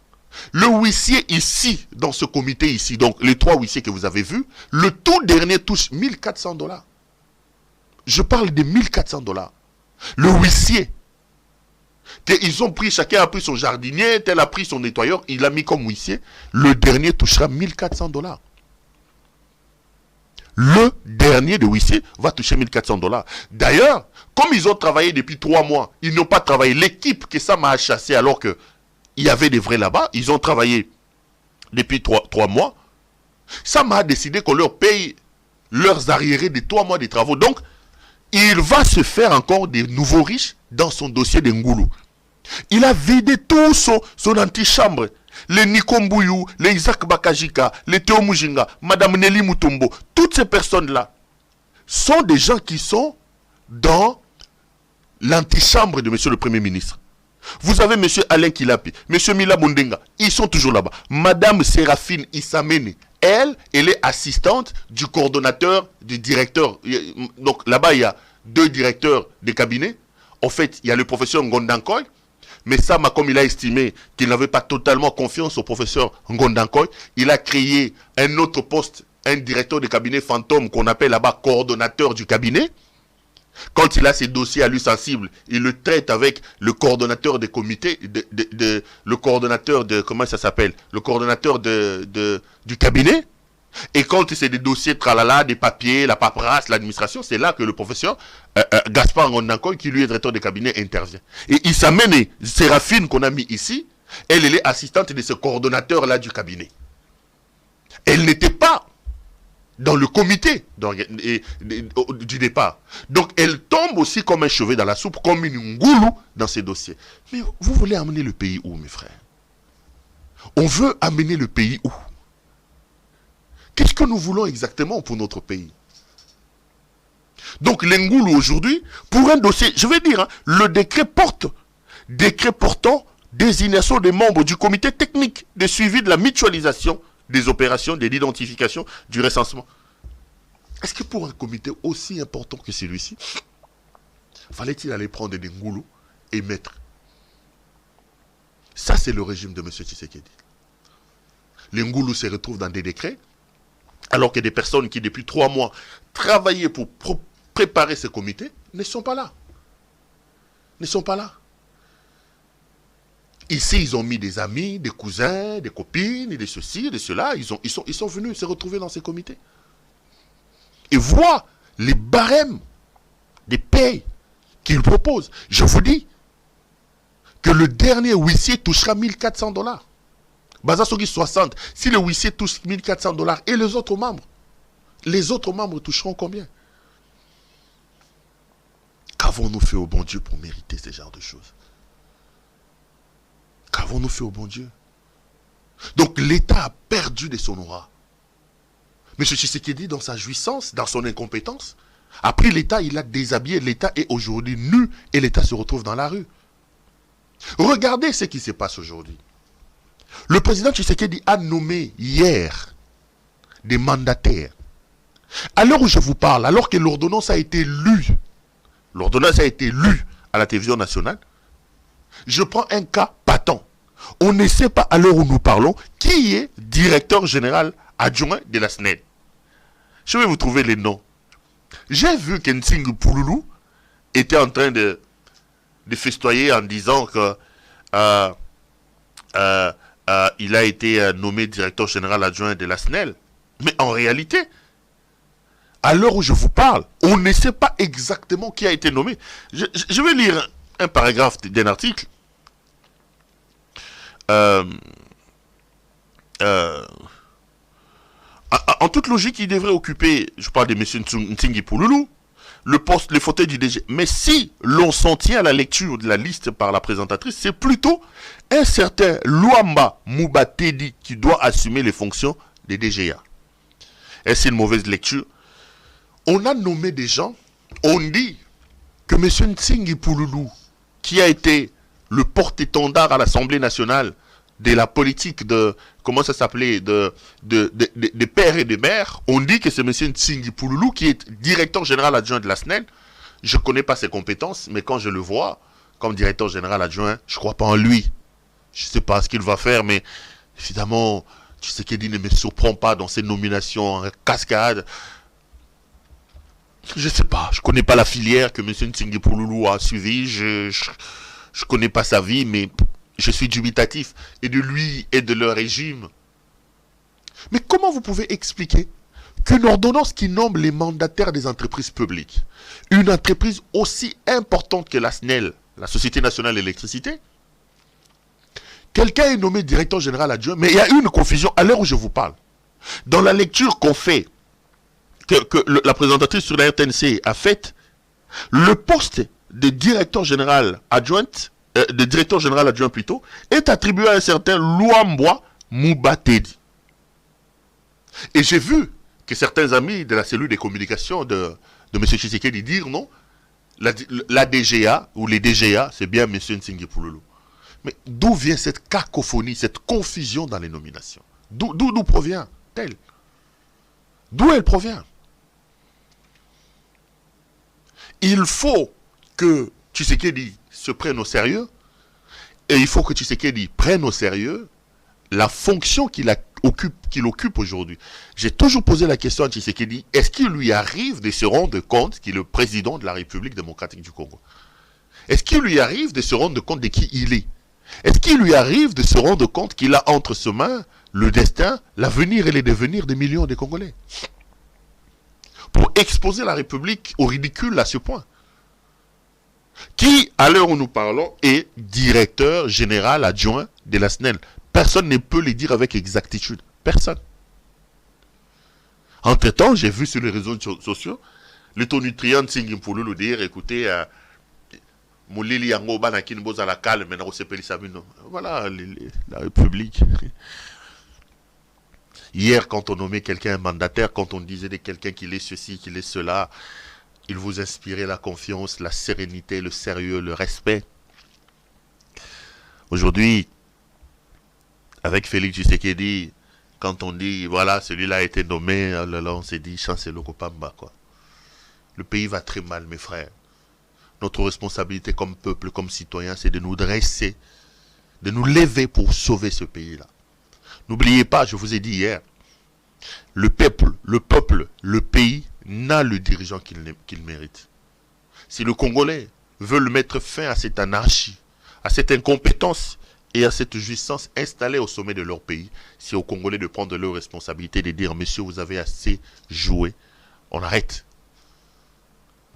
Le huissier ici, dans ce comité ici, donc les 3 huissiers que vous avez vus, le tout dernier touche 1400 $. Je parle de 1400 $. Le huissier, ils ont pris, chacun a pris son jardinier, tel a pris son nettoyeur, il l'a mis comme huissier, le dernier touchera 1400 $. Le dernier de huissier va toucher 1400 $. D'ailleurs, comme ils ont travaillé depuis 3 mois, ils n'ont pas travaillé. L'équipe que ça m'a chassé alors qu'il y avait des vrais là-bas, ils ont travaillé depuis 3 mois. Ça m'a décidé qu'on leur paye leurs arriérés de 3 mois de travaux. Donc, il va se faire encore des nouveaux riches dans son dossier de Ngoulou. Il a vidé tout son antichambre. Les Nikombouyou, les Isaac Bakajika, les Théo Mujinga, Madame Nelly Mutombo, toutes ces personnes-là sont des gens qui sont dans l'antichambre de Monsieur le Premier ministre. Vous avez Monsieur Alain Kilapi, Monsieur Mila Bondenga, ils sont toujours là-bas. Madame Séraphine Issamene, elle est assistante du coordonnateur, du directeur. Donc là-bas, il y a 2 directeurs de cabinet. En fait, il y a le professeur Ngondankoy. Mais Sama, comme il a estimé qu'il n'avait pas totalement confiance au professeur Ngondankoy, il a créé un autre poste, un directeur de cabinet fantôme qu'on appelle là-bas coordonnateur du cabinet. Quand il a ses dossiers à lui sensibles, il le traite avec le coordonnateur des comités, le coordonnateur de, comment ça s'appelle, le coordonnateur du cabinet. Et quand c'est des dossiers tralala, des papiers, la paperasse, l'administration, c'est là que le professeur Gaspard Ngondankoy, qui lui est directeur de cabinet, intervient. Et il s'amène, Séraphine qu'on a mis ici, elle est assistante de ce coordonnateur-là du cabinet. Elle n'était pas dans le comité du départ. Donc elle tombe aussi comme un cheveu dans la soupe, comme une ngoulou dans ces dossiers. Mais vous voulez amener le pays où, mes frères? On veut amener le pays où? Qu'est-ce que nous voulons exactement pour notre pays? Donc, l'Engoulou aujourd'hui, pour un dossier, je vais dire, hein, le décret portant désignation des membres du comité technique de suivi de la mutualisation des opérations, de l'identification, du recensement. Est-ce que pour un comité aussi important que celui-ci, fallait-il aller prendre des Ngoulous et mettre? Ça, c'est le régime de M. Tshisekedi. Les Ngoulous se retrouvent dans des décrets, alors que des personnes qui, depuis 3 mois, travaillaient pour préparer ce comité, ne sont pas là. Ne sont pas là. Ici, ils ont mis des amis, des cousins, des copines, de ceci, de cela. Ils sont venus se retrouver dans ces comités. Et voir les barèmes des payes qu'ils proposent. Je vous dis que le dernier huissier touchera 1400 $. Bazasogi 60. Si le huissier touche 1400 $, et les autres membres toucheront combien? Qu'avons-nous fait au bon Dieu pour mériter ce genre de choses? Qu'avons-nous fait au bon Dieu? Donc l'État a perdu de son aura. M. Tshisekedi, dans sa jouissance, dans son incompétence, a pris l'État, il a déshabillé l'État est aujourd'hui nu et l'État se retrouve dans la rue. Regardez ce qui se passe aujourd'hui. Le président Tshisekedi a nommé hier des mandataires. À l'heure où je vous parle, alors que l'ordonnance a été lue à la télévision nationale, je prends un cas patent. On ne sait pas à l'heure où nous parlons qui est directeur général adjoint de la SNEL. Je vais vous trouver les noms. J'ai vu qu'Nsing Pouloulou était en train de festoyer en disant que il a été nommé directeur général adjoint de la SNEL. Mais en réalité, à l'heure où je vous parle, on ne sait pas exactement qui a été nommé. Je vais lire un paragraphe d'un article. En toute logique, il devrait occuper, je parle de M. Ntingi Pouloulou, le fauteuil du DG. Mais si l'on s'en tient à la lecture de la liste par la présentatrice, c'est plutôt un certain Luamba Moubatedi qui doit assumer les fonctions des DGA. Est-ce une mauvaise lecture? On a nommé des gens, on dit que M. Ntingi Pouloulou, qui a été le porte-étendard à l'Assemblée nationale de la politique de, comment ça s'appelait, de pères et de mères, on dit que c'est M. Ntingi Pouloulou qui est directeur général adjoint de la SNEL. Je ne connais pas ses compétences, mais quand je le vois comme directeur général adjoint, je ne crois pas en lui. Je ne sais pas ce qu'il va faire, mais évidemment, Tshisekedi ne me surprend pas dans ses nominations en cascade. Je ne sais pas, je ne connais pas la filière que M. Ntingi Pouloulou a suivie, je ne connais pas sa vie, mais je suis dubitatif, et de lui et de leur régime. Mais comment vous pouvez expliquer qu'une ordonnance qui nomme les mandataires des entreprises publiques, une entreprise aussi importante que la SNEL, la Société Nationale d'Électricité, quelqu'un est nommé directeur général adjoint, mais il y a eu une confusion à l'heure où je vous parle. Dans la lecture qu'on fait, que la présentatrice sur la RTNC a faite, le poste de directeur général adjoint, est attribué à un certain Luamba Moubatedi. Et j'ai vu que certains amis de la cellule des communications de M. Tshisekedi dire non, la DGA ou les DGA, c'est bien M. Ntingi Pouloulou. Mais d'où vient cette cacophonie, cette confusion dans les nominations? D'où provient-elle? D'où elle provient? Il faut que Tshisekedi se prenne au sérieux, et il faut que Tshisekedi prenne au sérieux la fonction qu'il occupe aujourd'hui. J'ai toujours posé la question à Tshisekedi, est-ce qu'il lui arrive de se rendre compte qu'il est le président de la République démocratique du Congo? Est-ce qu'il lui arrive de se rendre compte de qui il est? Est-ce qu'il lui arrive de se rendre compte qu'il a entre ses mains le destin, l'avenir et les devenirs des millions de Congolais? Pour exposer la République au ridicule à ce point. Qui, à l'heure où nous parlons, est directeur général adjoint de la SNEL? Personne ne peut le dire avec exactitude. Personne. Entre-temps, j'ai vu sur les réseaux sociaux, le tonitruant Ntingi Pouloulou dire, écoutez, Moulili Yango Banakin Boza la calme, maintenant Sepeli Sabino. Voilà la République. Hier, quand on nommait quelqu'un mandataire, quand on disait de quelqu'un qu'il est ceci, qu'il est cela, il vous inspirait la confiance, la sérénité, le sérieux, le respect. Aujourd'hui, avec Félix Tshisekedi, quand on dit, voilà, celui-là a été nommé, là, on s'est dit, chancelo Kopamba, quoi. Le pays va très mal, mes frères. Notre responsabilité comme peuple, comme citoyen, c'est de nous dresser, de nous lever pour sauver ce pays-là. N'oubliez pas, je vous ai dit hier, le peuple, le pays n'a le dirigeant qu'il mérite. Si le Congolais veut mettre fin à cette anarchie, à cette incompétence et à cette jouissance installée au sommet de leur pays, c'est aux Congolais de prendre leurs responsabilités, de dire, monsieur, vous avez assez joué, on arrête.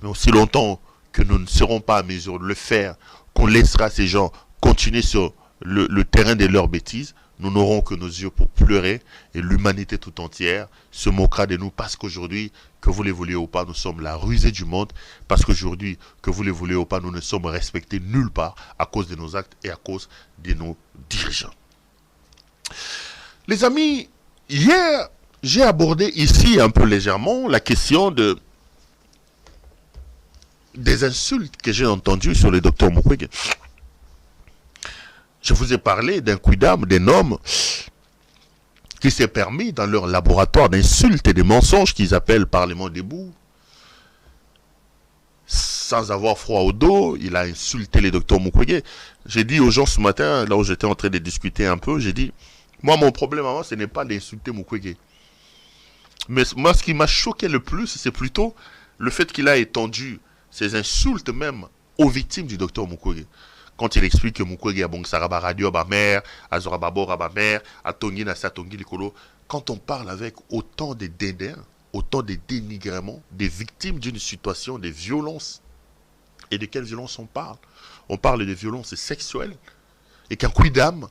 Mais aussi longtemps que nous ne serons pas à mesure de le faire, qu'on laissera ces gens continuer sur le terrain de leurs bêtises, nous n'aurons que nos yeux pour pleurer et l'humanité tout entière se moquera de nous parce qu'aujourd'hui, que vous le vouliez ou pas, nous sommes la rusée du monde. Parce qu'aujourd'hui, que vous le vouliez ou pas, nous ne sommes respectés nulle part à cause de nos actes et à cause de nos dirigeants. Les amis, hier, j'ai abordé ici un peu légèrement la question des insultes que j'ai entendues sur le docteur Mukwege. Je vous ai parlé d'un quidam, d'un homme qui s'est permis dans leur laboratoire d'insultes et de mensonges qu'ils appellent Parlement debout. Sans avoir froid au dos, il a insulté le docteur Mukwege. J'ai dit aux gens ce matin, là où j'étais en train de discuter un peu, j'ai dit, moi mon problème avant, ce n'est pas d'insulter Mukwege. Mais moi ce qui m'a choqué le plus, c'est plutôt le fait qu'il a étendu ses insultes même aux victimes du docteur Mukwege. Quand il explique que Mukwege a bon saraba radio à mère, à zorababor à mère, à tongi na satongi likolo, quand on parle avec autant de dédain, autant de dénigrement des victimes d'une situation de violence. Et de quelle violence on parle? On parle de violence sexuelle. Et qu'un quidam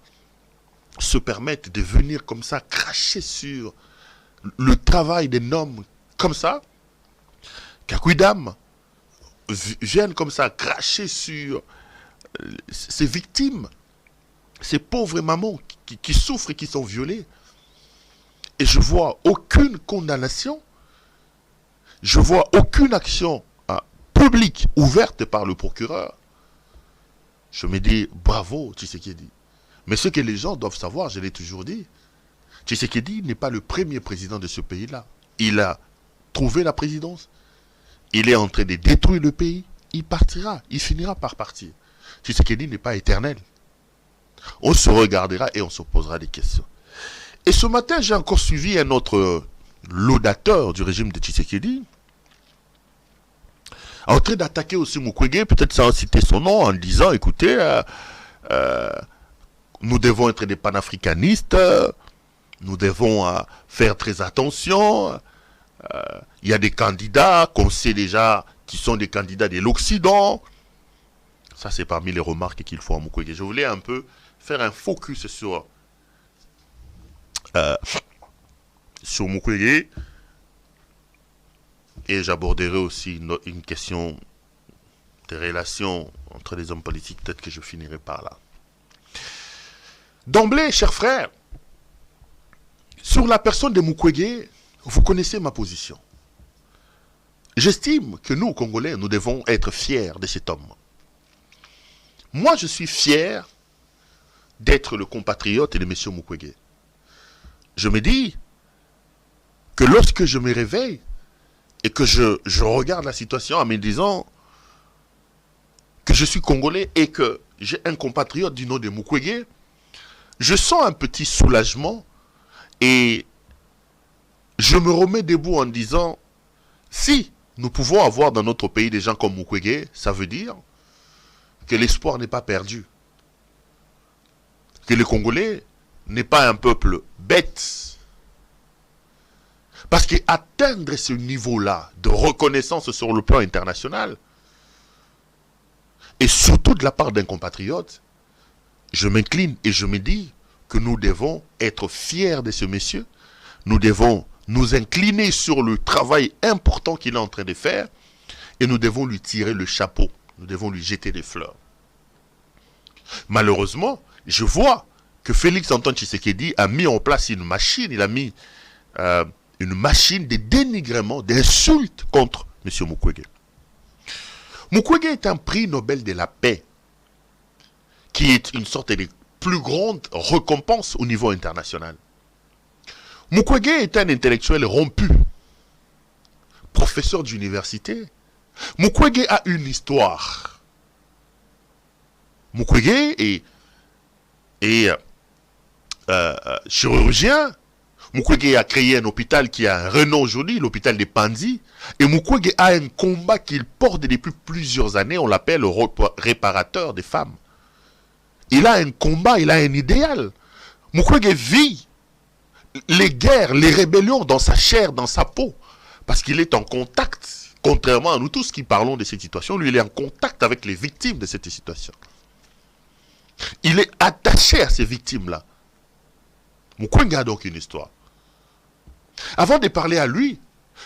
se permette de venir comme ça cracher sur le travail d'un homme comme ça. Qu'un quidam vienne comme ça cracher sur ces victimes, ces pauvres mamans qui souffrent et qui sont violées. Et je vois aucune condamnation. Je vois aucune action publique ouverte par le procureur. Je me dis, bravo Tshisekedi. Mais ce que les gens doivent savoir, je l'ai toujours dit, Tshisekedi n'est pas le premier président de ce pays-là. Il a trouvé la présidence. Il est en train de détruire le pays. Il partira. Il finira par partir. Tshisekedi n'est pas éternel. On se regardera et on se posera des questions. Et ce matin, j'ai encore suivi un autre laudateur du régime de Tshisekedi, en train d'attaquer aussi Mukwege, peut-être sans citer son nom, en disant, écoutez, nous devons être des panafricanistes, nous devons faire très attention, il y a des candidats qu'on sait déjà qui sont des candidats de l'Occident. Ça, c'est parmi les remarques qu'il faut à Mukwege. Je voulais un peu faire un focus sur Mukwege. Et j'aborderai aussi une question des relations entre les hommes politiques. Peut-être que je finirai par là. D'emblée, chers frères, sur la personne de Mukwege, vous connaissez ma position. J'estime que nous, Congolais, nous devons être fiers de cet homme. Moi, je suis fier d'être le compatriote de M. Mukwege. Je me dis que lorsque je me réveille, et que je regarde la situation en me disant que je suis Congolais et que j'ai un compatriote du nom de Mukwege, je sens un petit soulagement et je me remets debout en disant, si nous pouvons avoir dans notre pays des gens comme Mukwege, ça veut dire que l'espoir n'est pas perdu. Que le Congolais n'est pas un peuple bête. Parce qu'atteindre ce niveau-là de reconnaissance sur le plan international, et surtout de la part d'un compatriote, je m'incline et je me dis que nous devons être fiers de ce monsieur. Nous devons nous incliner sur le travail important qu'il est en train de faire et nous devons lui tirer le chapeau. Nous devons lui jeter des fleurs. Malheureusement, je vois que Félix Antoine Tshisekedi a mis en place une machine, il a mis une machine de dénigrement, d'insultes contre M. Mukwege. Mukwege est un prix Nobel de la paix, qui est une sorte de plus grande récompense au niveau international. Mukwege est un intellectuel rompu, professeur d'université. Mukwege a une histoire. Mukwege est chirurgien. Mukwege a créé un hôpital qui a un renom aujourd'hui, l'hôpital de Panzi. Et Mukwege a un combat qu'il porte depuis plusieurs années, on l'appelle le réparateur des femmes. Il a un combat, il a un idéal. Mukwege vit les guerres, les rébellions dans sa chair, dans sa peau. Parce qu'il est en contact, contrairement à nous tous qui parlons de cette situation, lui il est en contact avec les victimes de cette situation. Il est attaché à ces victimes-là. Mukwege a donc une histoire. Avant de parler à lui,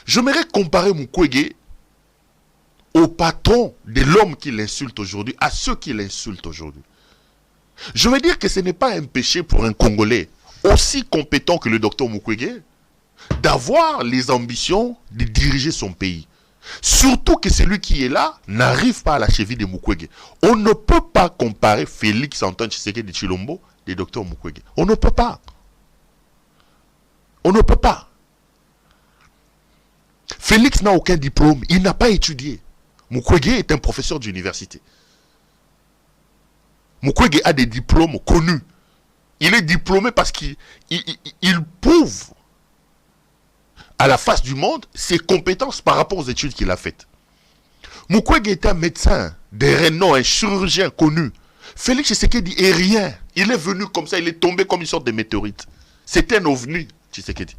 j'aimerais comparer Mukwege au patron de l'homme qui l'insulte aujourd'hui, à ceux qui l'insultent aujourd'hui. Je veux dire que ce n'est pas un péché pour un Congolais aussi compétent que le docteur Mukwege d'avoir les ambitions de diriger son pays. Surtout que celui qui est là n'arrive pas à la cheville de Mukwege. On ne peut pas comparer Félix Antoine Tshisekedi Tshilombo et Dr Mukwege. On ne peut pas. On ne peut pas. Félix n'a aucun diplôme, il n'a pas étudié. Mukwege est un professeur d'université. Mukwege a des diplômes connus. Il est diplômé parce qu'il prouve à la face du monde ses compétences par rapport aux études qu'il a faites. Mukwege est un médecin de renom, un chirurgien connu. Félix Tshisekedi est rien. Il est venu comme ça, il est tombé comme une sorte de météorite. C'est un ovni, Tshisekedi.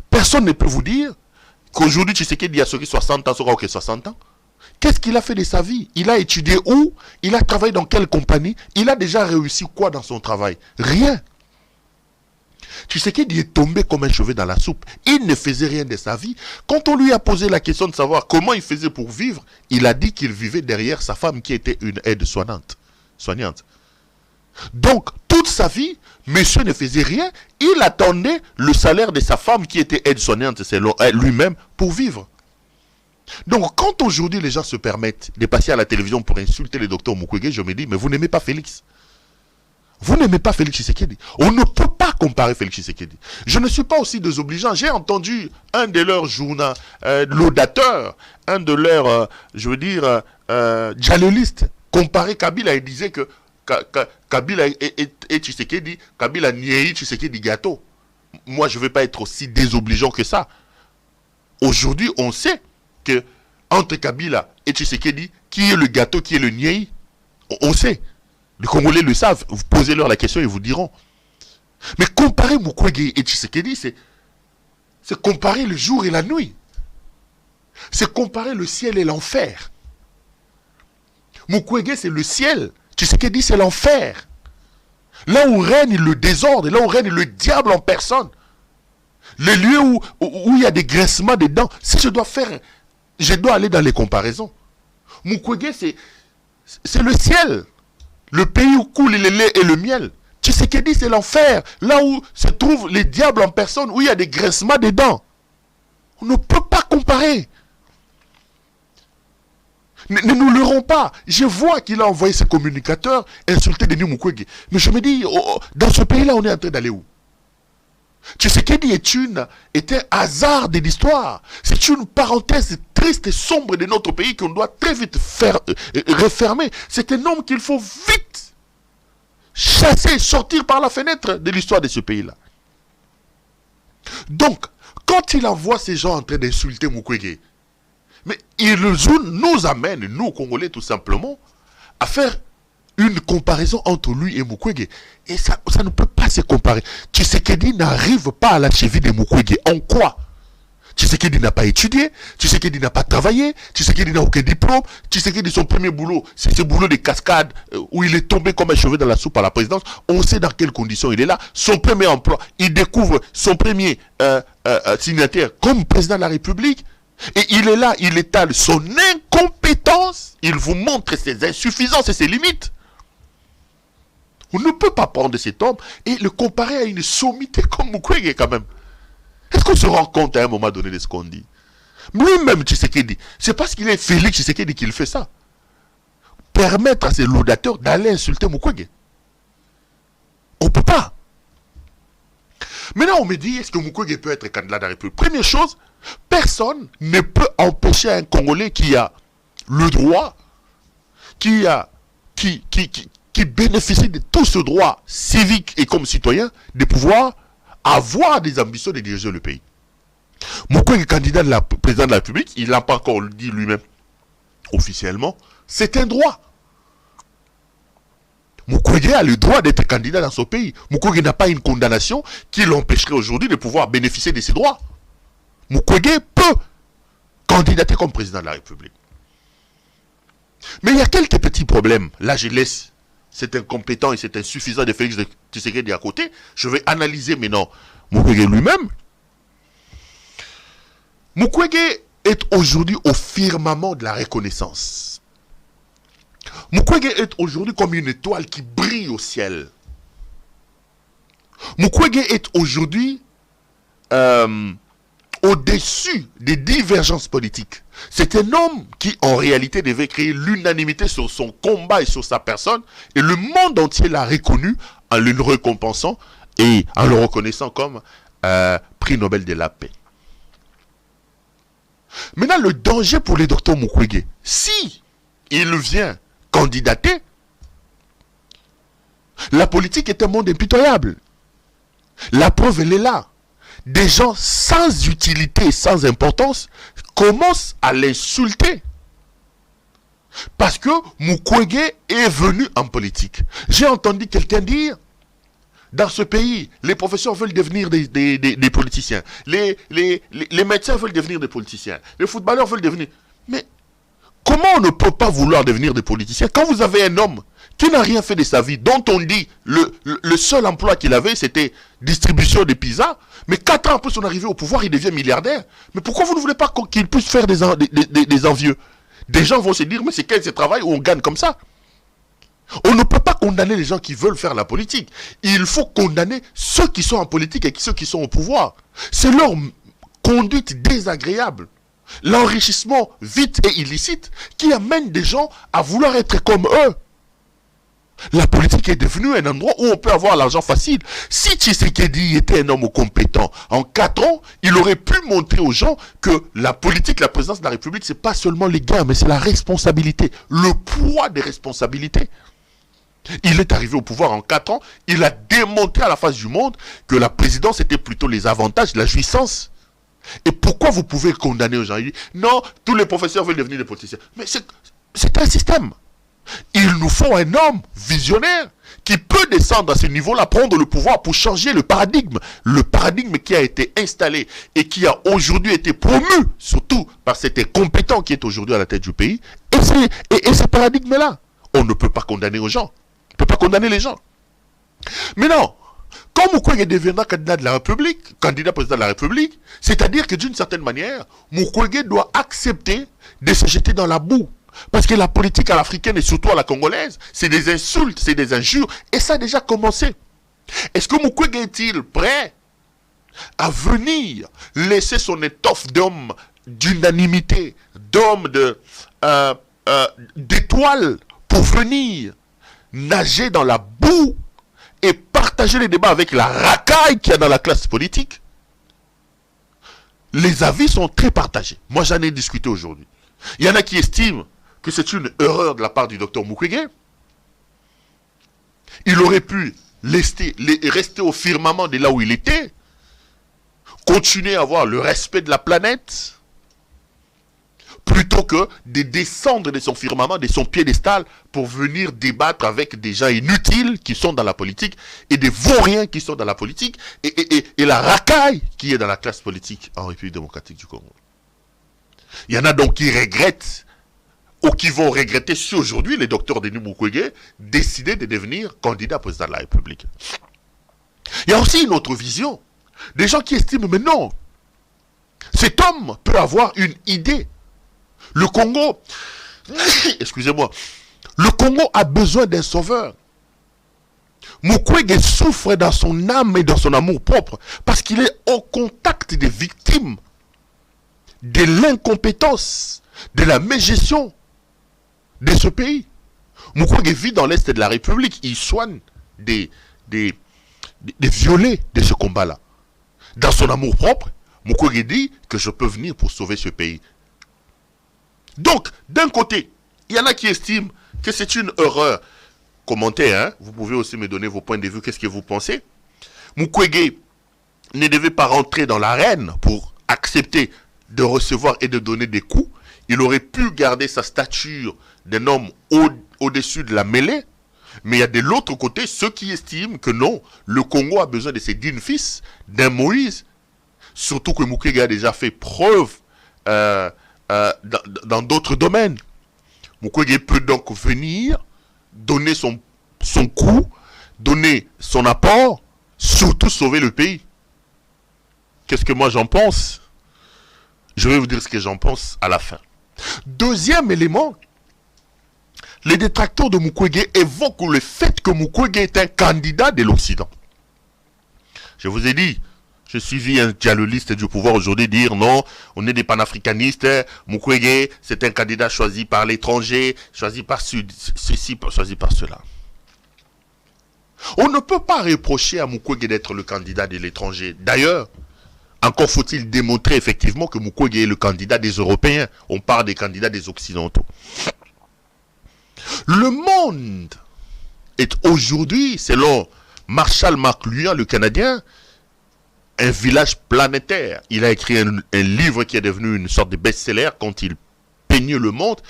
Personne ne peut vous dire qu'aujourd'hui Tshisekedi a 60 ans, 60 ans. Qu'est-ce qu'il a fait de sa vie? Il a étudié où? Il a travaillé dans quelle compagnie? Il a déjà réussi quoi dans son travail? Rien. Tshisekedi est tombé comme un cheveu dans la soupe. Il ne faisait rien de sa vie. Quand on lui a posé la question de savoir comment il faisait pour vivre, il a dit qu'il vivait derrière sa femme qui était une aide-soignante. Donc, toute sa vie, monsieur ne faisait rien. Il attendait le salaire de sa femme qui était aide-soignante, c'est lui-même, pour vivre. Donc, quand aujourd'hui les gens se permettent de passer à la télévision pour insulter le docteur Mukwege, je me dis, mais vous n'aimez pas Félix. Vous n'aimez pas Félix Tshisekedi. On ne peut pas comparer Félix Tshisekedi. Je ne suis pas aussi désobligeant. J'ai entendu un de leurs laudateurs, un de leurs, dialogistes, comparer Kabila et disait que Kabila et Tshisekedi, Kabila nié Tshisekedi gâteau. Moi, je ne vais pas être aussi désobligeant que ça. Aujourd'hui, on sait que entre Kabila et Tshisekedi, qui est le gâteau, qui est le nié, on sait. Les Congolais le savent. Vous posez-leur la question, ils vous diront. Mais comparer Mukwege et Tshisekedi, c'est comparer le jour et la nuit. C'est comparer le ciel et l'enfer. Mukwege, c'est le ciel. Tshisekedi, c'est l'enfer. Là où règne le désordre, là où règne le diable en personne. Les lieux où il y a des graissements des dents. Si je dois aller dans les comparaisons. Mukwege, c'est le ciel. Le pays où coule le lait et le miel. Tshisekedi, c'est l'enfer. Là où se trouvent les diables en personne, où il y a des graissements des dents. On ne peut pas comparer. Ne nous leurrons pas. Je vois qu'il a envoyé ses communicateurs insulter Denis Mukwege. Mais je me dis, dans ce pays-là, on est en train d'aller où? Tshisekedi est un hasard de l'histoire. C'est une parenthèse triste et sombre de notre pays qu'on doit très vite refermer. C'est un homme qu'il faut vite chasser, sortir par la fenêtre de l'histoire de ce pays-là. Donc, quand il envoie ces gens en train d'insulter Mukwege, mais il nous amène, nous Congolais tout simplement, à faire une comparaison entre lui et Mukwege. Et ça ne peut pas se comparer. Tshisekedi n'arrive pas à la cheville de Mukwege. En quoi? Tshisekedi n'a pas étudié, Tshisekedi n'a pas travaillé, Tshisekedi n'a aucun diplôme, Tshisekedi, son premier boulot, c'est ce boulot de cascade où il est tombé comme un cheveu dans la soupe à la présidence. On sait dans quelles conditions il est là. Son premier emploi, il découvre son premier signataire comme président de la République. Et il est là, il étale son incompétence, il vous montre ses insuffisances et ses limites. On ne peut pas prendre cet homme et le comparer à une sommité comme Mukwege quand même. Est-ce qu'on se rend compte à un moment donné de ce qu'on dit? Lui-même Tshisekedi, c'est parce qu'il est Félix Tshisekedi qu'il fait ça. Permettre à ses laudateurs d'aller insulter Mukwege. On ne peut pas. Maintenant on me dit, est-ce que Mukwege peut être candidat de la République? Première chose, personne ne peut empêcher un Congolais qui a le droit, qui bénéficie de tout ce droit civique et comme citoyen, de pouvoir avoir des ambitions de diriger le pays. Mukwege, candidat de la président de la République, il n'a pas encore dit lui-même officiellement, c'est un droit. Mukwege a le droit d'être candidat dans son pays. Mukwege n'a pas une condamnation qui l'empêcherait aujourd'hui de pouvoir bénéficier de ses droits. Mukwege peut candidater comme président de la République. Mais il y a quelques petits problèmes. Là, je laisse cet incompétent et cet insuffisant de Félix Tshisekedi à côté. Je vais analyser maintenant Mukwege lui-même. Mukwege est aujourd'hui au firmament de la reconnaissance. Mukwege est aujourd'hui comme une étoile qui brille au ciel. Mukwege est aujourd'hui au-dessus des divergences politiques. C'est un homme qui, en réalité, devait créer l'unanimité sur son combat et sur sa personne. Et le monde entier l'a reconnu en le récompensant et en le reconnaissant comme prix Nobel de la paix. Maintenant, le danger pour le docteur Mukwege, si il vient candidater, la politique est un monde impitoyable. La preuve, elle est là. Des gens sans utilité, sans importance, commencent à l'insulter. Parce que Mukwege est venu en politique. J'ai entendu quelqu'un dire, dans ce pays, les professeurs veulent devenir des politiciens. Les médecins veulent devenir des politiciens. Les footballeurs veulent devenir... Mais comment on ne peut pas vouloir devenir des politiciens quand vous avez un homme qui n'a rien fait de sa vie, dont on dit le seul emploi qu'il avait, c'était distribution de pizzas, mais 4 ans après son arrivée au pouvoir, il devient milliardaire. Mais pourquoi vous ne voulez pas qu'il puisse faire des envieux? Des gens vont se dire, mais c'est quel ce travail où on gagne comme ça? On ne peut pas condamner les gens qui veulent faire la politique. Il faut condamner ceux qui sont en politique et ceux qui sont au pouvoir. C'est leur conduite désagréable, l'enrichissement vite et illicite qui amène des gens à vouloir être comme eux. La politique est devenue un endroit où on peut avoir l'argent facile. Si Tshisekedi était un homme compétent, en 4 ans, il aurait pu montrer aux gens que la politique, la présidence de la République, c'est pas seulement les gains, mais c'est la responsabilité, le poids des responsabilités. Il est arrivé au pouvoir en 4 ans, il a démontré à la face du monde que la présidence était plutôt les avantages, la jouissance. Et pourquoi vous pouvez condamner aux gens? Il dit, non, tous les professeurs veulent devenir des politiciens. Mais c'est un système. Il nous faut un homme visionnaire qui peut descendre à ce niveau-là, prendre le pouvoir pour changer le paradigme qui a été installé et qui a aujourd'hui été promu, surtout par cet compétent qui est aujourd'hui à la tête du pays. Et ce paradigme-là, on ne peut pas condamner aux gens. On ne peut pas condamner les gens. Mais non, quand Mukwege deviendra candidat de la République, candidat président de la République, c'est-à-dire que d'une certaine manière, Mukwege doit accepter de se jeter dans la boue. Parce que la politique à l'africaine et surtout à la congolaise, c'est des insultes, c'est des injures. Et ça a déjà commencé. Est-ce que Mukwege est-il prêt à venir laisser son étoffe d'homme d'unanimité, d'homme d'étoile, pour venir nager dans la boue et partager les débats avec la racaille qu'il y a dans la classe politique? Les avis sont très partagés. Moi, j'en ai discuté aujourd'hui. Il y en a qui estiment que c'est une erreur de la part du docteur Mukwege. Il aurait pu rester au firmament de là où il était, continuer à avoir le respect de la planète, plutôt que de descendre de son firmament, de son piédestal, pour venir débattre avec des gens inutiles qui sont dans la politique, et des vauriens qui sont dans la politique, et la racaille qui est dans la classe politique en République démocratique du Congo. Il y en a donc qui regrettent, ou qui vont regretter si aujourd'hui les docteurs Denis Mukwege décidaient de devenir candidat président de la République. Il y a aussi une autre vision. Des gens qui estiment, mais non, cet homme peut avoir une idée. Le Congo, excusez-moi, le Congo a besoin d'un sauveur. Mukwege souffre dans son âme et dans son amour propre parce qu'il est au contact des victimes de l'incompétence, de la mégestion de ce pays. Mukwege vit dans l'Est de la République. Il soigne des violets de ce combat-là. Dans son amour propre, Mukwege dit que je peux venir pour sauver ce pays. Donc, d'un côté, il y en a qui estiment que c'est une erreur. Commentez, hein? Vous pouvez aussi me donner vos points de vue, qu'est-ce que vous pensez? Mukwege ne devait pas rentrer dans l'arène pour accepter de recevoir et de donner des coups. Il aurait pu garder sa stature d'un homme au-dessus de la mêlée. Mais il y a de l'autre côté ceux qui estiment que non, le Congo a besoin de ses dignes fils, d'un Moïse. Surtout que Mukwege a déjà fait preuve dans d'autres domaines. Mukwege peut donc venir, donner son coup, donner son apport, surtout sauver le pays. Qu'est-ce que moi j'en pense? Je vais vous dire ce que j'en pense à la fin. Deuxième élément, les détracteurs de Mukwege évoquent le fait que Mukwege est un candidat de l'Occident. Je vous ai dit, J'ai suivi un dialogiste du pouvoir aujourd'hui dire non, on est des panafricanistes, Mukwege, c'est un candidat choisi par l'étranger, choisi par ceci, choisi par cela. On ne peut pas reprocher à Mukwege d'être le candidat de l'étranger. D'ailleurs, encore faut-il démontrer effectivement que Mukwege est le candidat des Européens. On parle des candidats des Occidentaux. Le monde est aujourd'hui, selon Marshall McLuhan, le Canadien, un village planétaire. Il a écrit un livre qui est devenu une sorte de best-seller quand il peignait le monde.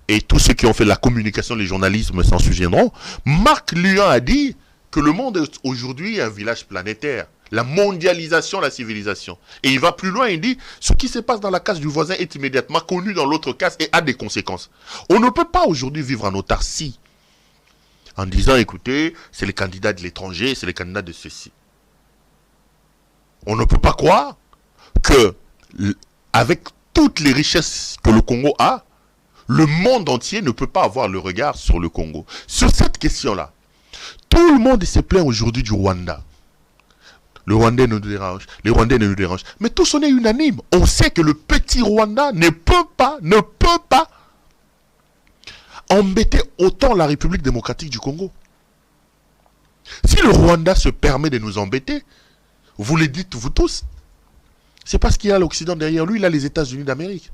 Et tous ceux qui ont fait la communication, les journalismes s'en souviendront. McLuhan a dit que le monde est aujourd'hui un village planétaire. La mondialisation, la civilisation. Et il va plus loin, il dit, ce qui se passe dans la case du voisin est immédiatement connu dans l'autre case et a des conséquences. On ne peut pas aujourd'hui vivre en autarcie en disant, écoutez, c'est les candidats de l'étranger, c'est les candidats de ceci. On ne peut pas croire que, avec toutes les richesses que le Congo a, le monde entier ne peut pas avoir le regard sur le Congo. Sur cette question-là, tout le monde se plaint aujourd'hui du Rwanda. Le Rwandais nous dérange, les Rwandais nous dérangent. Mais tous on est unanime. On sait que le petit Rwanda ne peut pas embêter autant la République démocratique du Congo. Si le Rwanda se permet de nous embêter, vous le dites vous tous, c'est parce qu'il y a l'Occident derrière lui, il a les États-Unis d'Amérique.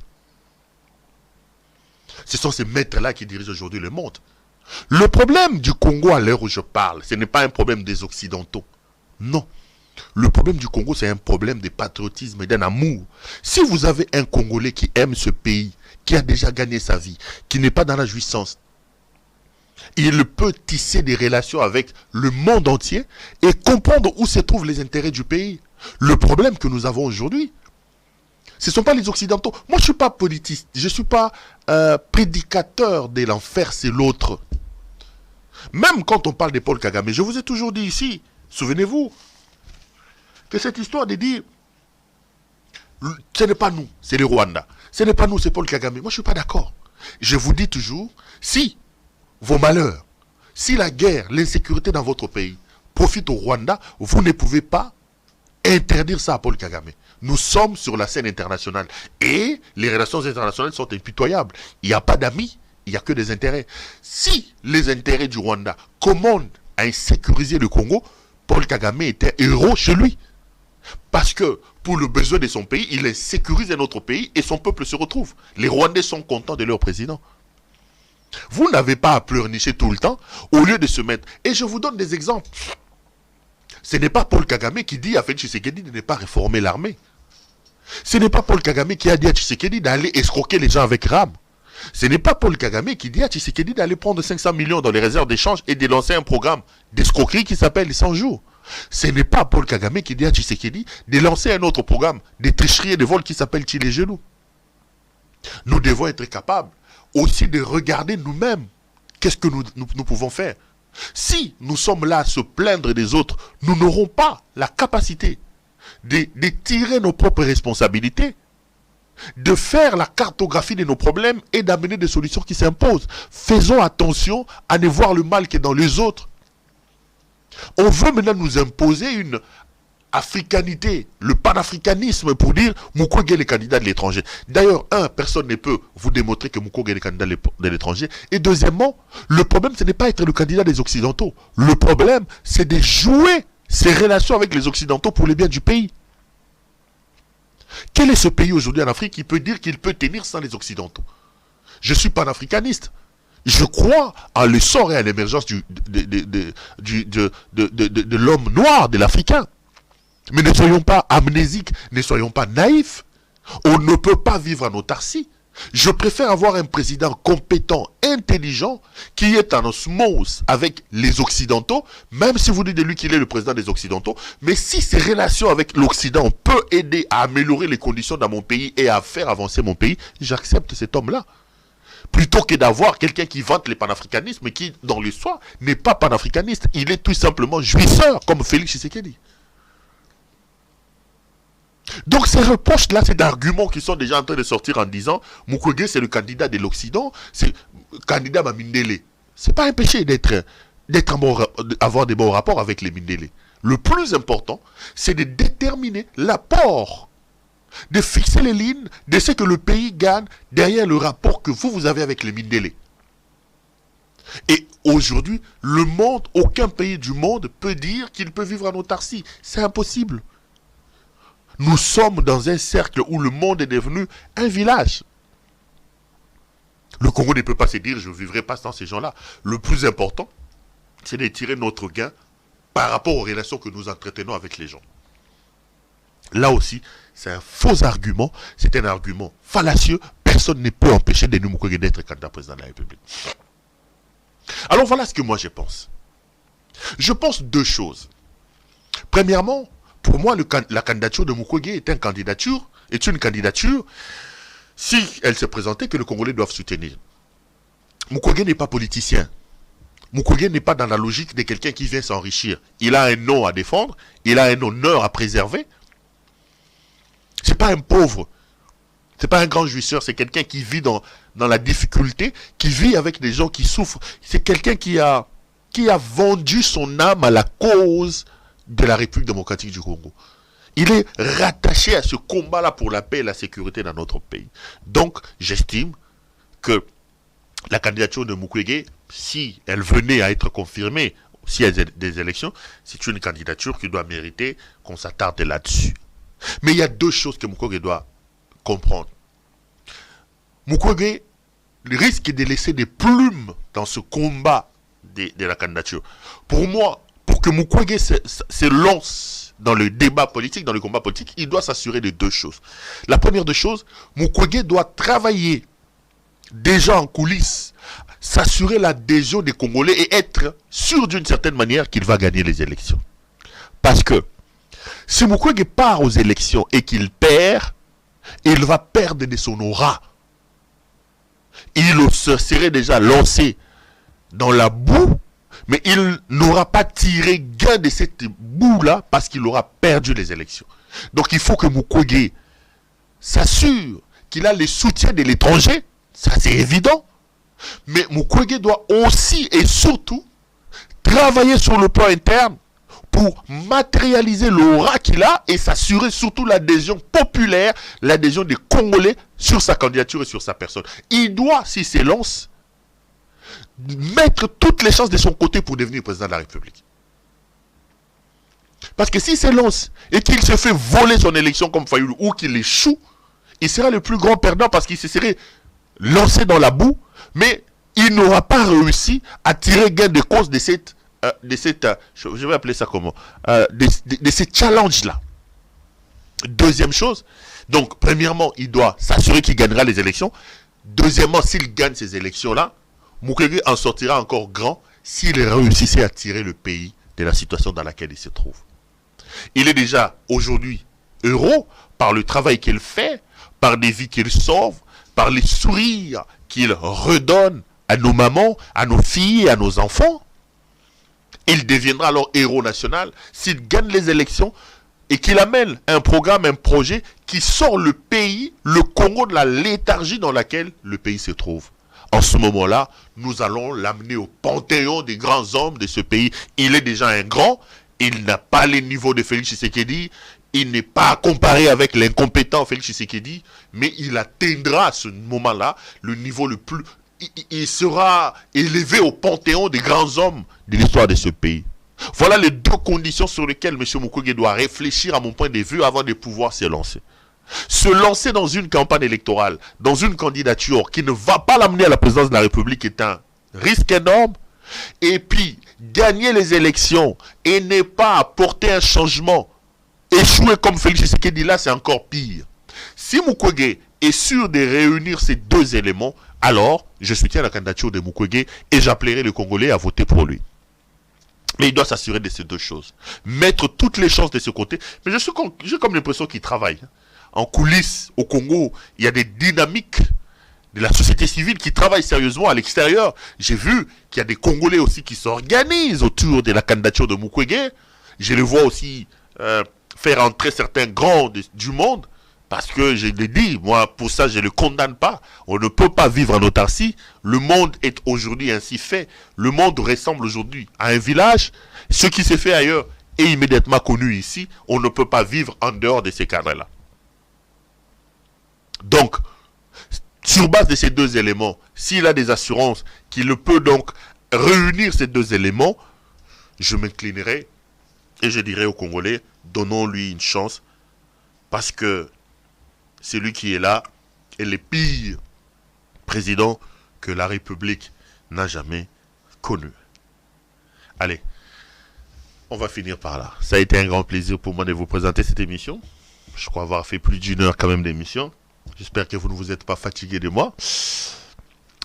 Ce sont ces maîtres-là qui dirigent aujourd'hui le monde. Le problème du Congo à l'heure où je parle, ce n'est pas un problème des Occidentaux. Non. Le problème du Congo, c'est un problème de patriotisme et d'un amour. Si vous avez un Congolais qui aime ce pays, qui a déjà gagné sa vie, qui n'est pas dans la jouissance, il peut tisser des relations avec le monde entier et comprendre où se trouvent les intérêts du pays. Le problème que nous avons aujourd'hui, ce ne sont pas les Occidentaux. Moi, je ne suis pas politiste, je ne suis pas prédicateur de l'enfer, c'est l'autre. Même quand on parle de Paul Kagame, je vous ai toujours dit ici, souvenez-vous, que cette histoire de dire, ce n'est pas nous, c'est le Rwanda. Ce n'est pas nous, c'est Paul Kagame. Moi, je ne suis pas d'accord. Je vous dis toujours, si vos malheurs, si la guerre, l'insécurité dans votre pays profite au Rwanda, vous ne pouvez pas interdire ça à Paul Kagame. Nous sommes sur la scène internationale. Et les relations internationales sont impitoyables. Il n'y a pas d'amis, il n'y a que des intérêts. Si les intérêts du Rwanda commandent à insécuriser le Congo, Paul Kagame était héros chez lui. Parce que pour le besoin de son pays, il insécurise notre pays et son peuple se retrouve. Les Rwandais sont contents de leur président. Vous n'avez pas à pleurnicher tout le temps au lieu de se mettre. Et je vous donne des exemples. Ce n'est pas Paul Kagame qui dit à Félix Tshisekedi de ne pas réformer l'armée. Ce n'est pas Paul Kagame qui a dit à Tshisekedi d'aller escroquer les gens avec RAM. Ce n'est pas Paul Kagame qui dit à Tshisekedi d'aller prendre 500 millions dans les réserves d'échange et de lancer un programme d'escroquerie qui s'appelle les 100 jours. Ce n'est pas Paul Kagame qui dit à Tshisekedi de lancer un autre programme de tricherie et de vol qui s'appelle Tire les genoux. Nous devons être capables aussi de regarder nous-mêmes qu'est-ce que nous pouvons faire. Si nous sommes là à se plaindre des autres, nous n'aurons pas la capacité de tirer nos propres responsabilités, de faire la cartographie de nos problèmes et d'amener des solutions qui s'imposent. Faisons attention à ne voir le mal qui est dans les autres. On veut maintenant nous imposer une africanité, le panafricanisme pour dire Mukwege est le candidat de l'étranger. D'ailleurs, personne ne peut vous démontrer que Mukwege est le candidat de l'étranger. Et deuxièmement, le problème, ce n'est pas être le candidat des Occidentaux. Le problème, c'est de jouer ses relations avec les Occidentaux pour le bien du pays. Quel est ce pays aujourd'hui en Afrique qui peut dire qu'il peut tenir sans les Occidentaux? Je suis panafricaniste. Je crois en l'essor et à l'émergence de l'homme noir, de l'Africain. Mais ne soyons pas amnésiques, ne soyons pas naïfs. On ne peut pas vivre en autarcie. Je préfère avoir un président compétent, intelligent, qui est en osmose avec les Occidentaux, même si vous dites de lui qu'il est le président des Occidentaux, mais si ses relations avec l'Occident peuvent aider à améliorer les conditions dans mon pays et à faire avancer mon pays, j'accepte cet homme-là. Plutôt que d'avoir quelqu'un qui vante les panafricanismes et qui, dans l'histoire, n'est pas panafricaniste. Il est tout simplement jouisseur, comme Félix Tshisekedi. Donc ces reproches-là, c'est d'arguments qui sont déjà en train de sortir en disant Mukwege c'est le candidat de l'Occident, c'est le candidat à Mindele. C'est pas un péché avoir des bons rapports avec les Mindele. Le plus important, c'est de déterminer l'apport, de fixer les lignes de ce que le pays gagne derrière le rapport que vous avez avec les Mindélé. Et aujourd'hui, le monde, aucun pays du monde peut dire qu'il peut vivre en autarcie. C'est impossible. Nous sommes dans un cercle où le monde est devenu un village. Le Congo ne peut pas se dire, je ne vivrai pas sans ces gens-là. Le plus important, c'est de tirer notre gain par rapport aux relations que nous entretenons avec les gens. Là aussi, c'est un faux argument, c'est un argument fallacieux. Personne ne peut empêcher Denis Mukwege d'être candidat président de la République. Alors voilà ce que moi je pense. Je pense deux choses. Premièrement, pour moi, la candidature de Mukwege est une candidature, si elle s'est présentée, que les Congolais doivent soutenir. Mukwege n'est pas politicien. Mukwege n'est pas dans la logique de quelqu'un qui vient s'enrichir. Il a un nom à défendre, il a un honneur à préserver. C'est pas un pauvre, c'est pas un grand jouisseur, c'est quelqu'un qui vit dans la difficulté, qui vit avec des gens qui souffrent. C'est quelqu'un qui a vendu son âme à la cause de la République démocratique du Congo. Il est rattaché à ce combat-là pour la paix et la sécurité dans notre pays. Donc, j'estime que la candidature de Mukwege, si elle venait à être confirmée, si elle y a des élections, c'est une candidature qui doit mériter qu'on s'attarde là-dessus. Mais il y a deux choses que Mukwege doit comprendre. Mukwege risque de laisser des plumes dans ce combat de la candidature. Pour moi, pour que Mukwege se lance dans le débat politique, dans le combat politique, il doit s'assurer de deux choses. La première des choses, Mukwege doit travailler déjà en coulisses, s'assurer l'adhésion des Congolais et être sûr d'une certaine manière qu'il va gagner les élections. Parce que si Mukwege part aux élections et qu'il perd, il va perdre de son aura. Il se serait déjà lancé dans la boue, mais il n'aura pas tiré gain de cette boue-là parce qu'il aura perdu les élections. Donc il faut que Mukwege s'assure qu'il a le soutien de l'étranger, ça c'est évident. Mais Mukwege doit aussi et surtout travailler sur le plan interne pour matérialiser l'aura qu'il a et s'assurer surtout l'adhésion populaire, l'adhésion des Congolais sur sa candidature et sur sa personne. Il doit, s'il s'élance, mettre toutes les chances de son côté pour devenir président de la République. Parce que s'il s'élance et qu'il se fait voler son élection comme Fayoulou ou qu'il échoue, il sera le plus grand perdant parce qu'il se serait lancé dans la boue, mais il n'aura pas réussi à tirer gain de cause de cette je vais appeler ça comment, de ces challenges-là. Deuxième chose, donc premièrement, il doit s'assurer qu'il gagnera les élections. Deuxièmement, s'il gagne ces élections-là, Mukwege en sortira encore grand s'il réussissait à tirer le pays de la situation dans laquelle il se trouve. Il est déjà aujourd'hui heureux par le travail qu'il fait, par des vies qu'il sauve, par les sourires qu'il redonne à nos mamans, à nos filles, à nos enfants. Il deviendra alors héros national s'il gagne les élections et qu'il amène un programme, un projet qui sort le pays, le Congo, de la léthargie dans laquelle le pays se trouve. En ce moment-là, nous allons l'amener au panthéon des grands hommes de ce pays. Il est déjà un grand, il n'a pas les niveaux de Félix Tshisekedi, il n'est pas comparé avec l'incompétent Félix Tshisekedi, mais il atteindra à ce moment-là le niveau le plus... Il sera élevé au panthéon des grands hommes de l'histoire de ce pays. Voilà les deux conditions sur lesquelles M. Mukwege doit réfléchir à mon point de vue avant de pouvoir se lancer. Se lancer dans une campagne électorale, dans une candidature qui ne va pas l'amener à la présidence de la République est un risque énorme. Et puis, gagner les élections et ne pas apporter un changement, échouer comme Félix Tshisekedi, là c'est encore pire. Si Mukwege est sûr de réunir ces deux éléments, alors je soutiens la candidature de Mukwege et j'appellerai les Congolais à voter pour lui. Mais il doit s'assurer de ces deux choses. Mettre toutes les chances de ce côté. Mais j'ai comme l'impression qu'il travaille. En coulisses, au Congo, il y a des dynamiques de la société civile qui travaillent sérieusement à l'extérieur. J'ai vu qu'il y a des Congolais aussi qui s'organisent autour de la candidature de Mukwege. Je les vois aussi faire entrer certains grands du monde. Parce que je l'ai dit, moi, pour ça, je ne le condamne pas. On ne peut pas vivre en autarcie. Le monde est aujourd'hui ainsi fait. Le monde ressemble aujourd'hui à un village. Ce qui s'est fait ailleurs est immédiatement connu ici, on ne peut pas vivre en dehors de ces cadres-là. Donc, sur base de ces deux éléments, s'il a des assurances qu'il peut donc réunir ces deux éléments, je m'inclinerai et je dirai aux Congolais, donnons-lui une chance, parce que celui qui est là est le pire président que la République n'a jamais connu. Allez, on va finir par là. Ça a été un grand plaisir pour moi de vous présenter cette émission. Je crois avoir fait plus d'1 heure quand même d'émission. J'espère que vous ne vous êtes pas fatigué de moi.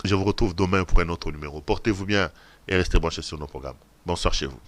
Je vous retrouve demain pour un autre numéro. Portez-vous bien et restez branchés sur nos programmes. Bonsoir chez vous.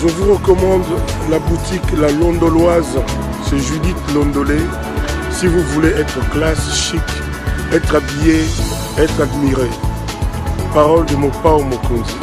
Je vous recommande la boutique La Londoloise, c'est Judith Londolé. Si vous voulez être classe, chic, être habillé, être admiré. Parole de mon Pao Mokonzi.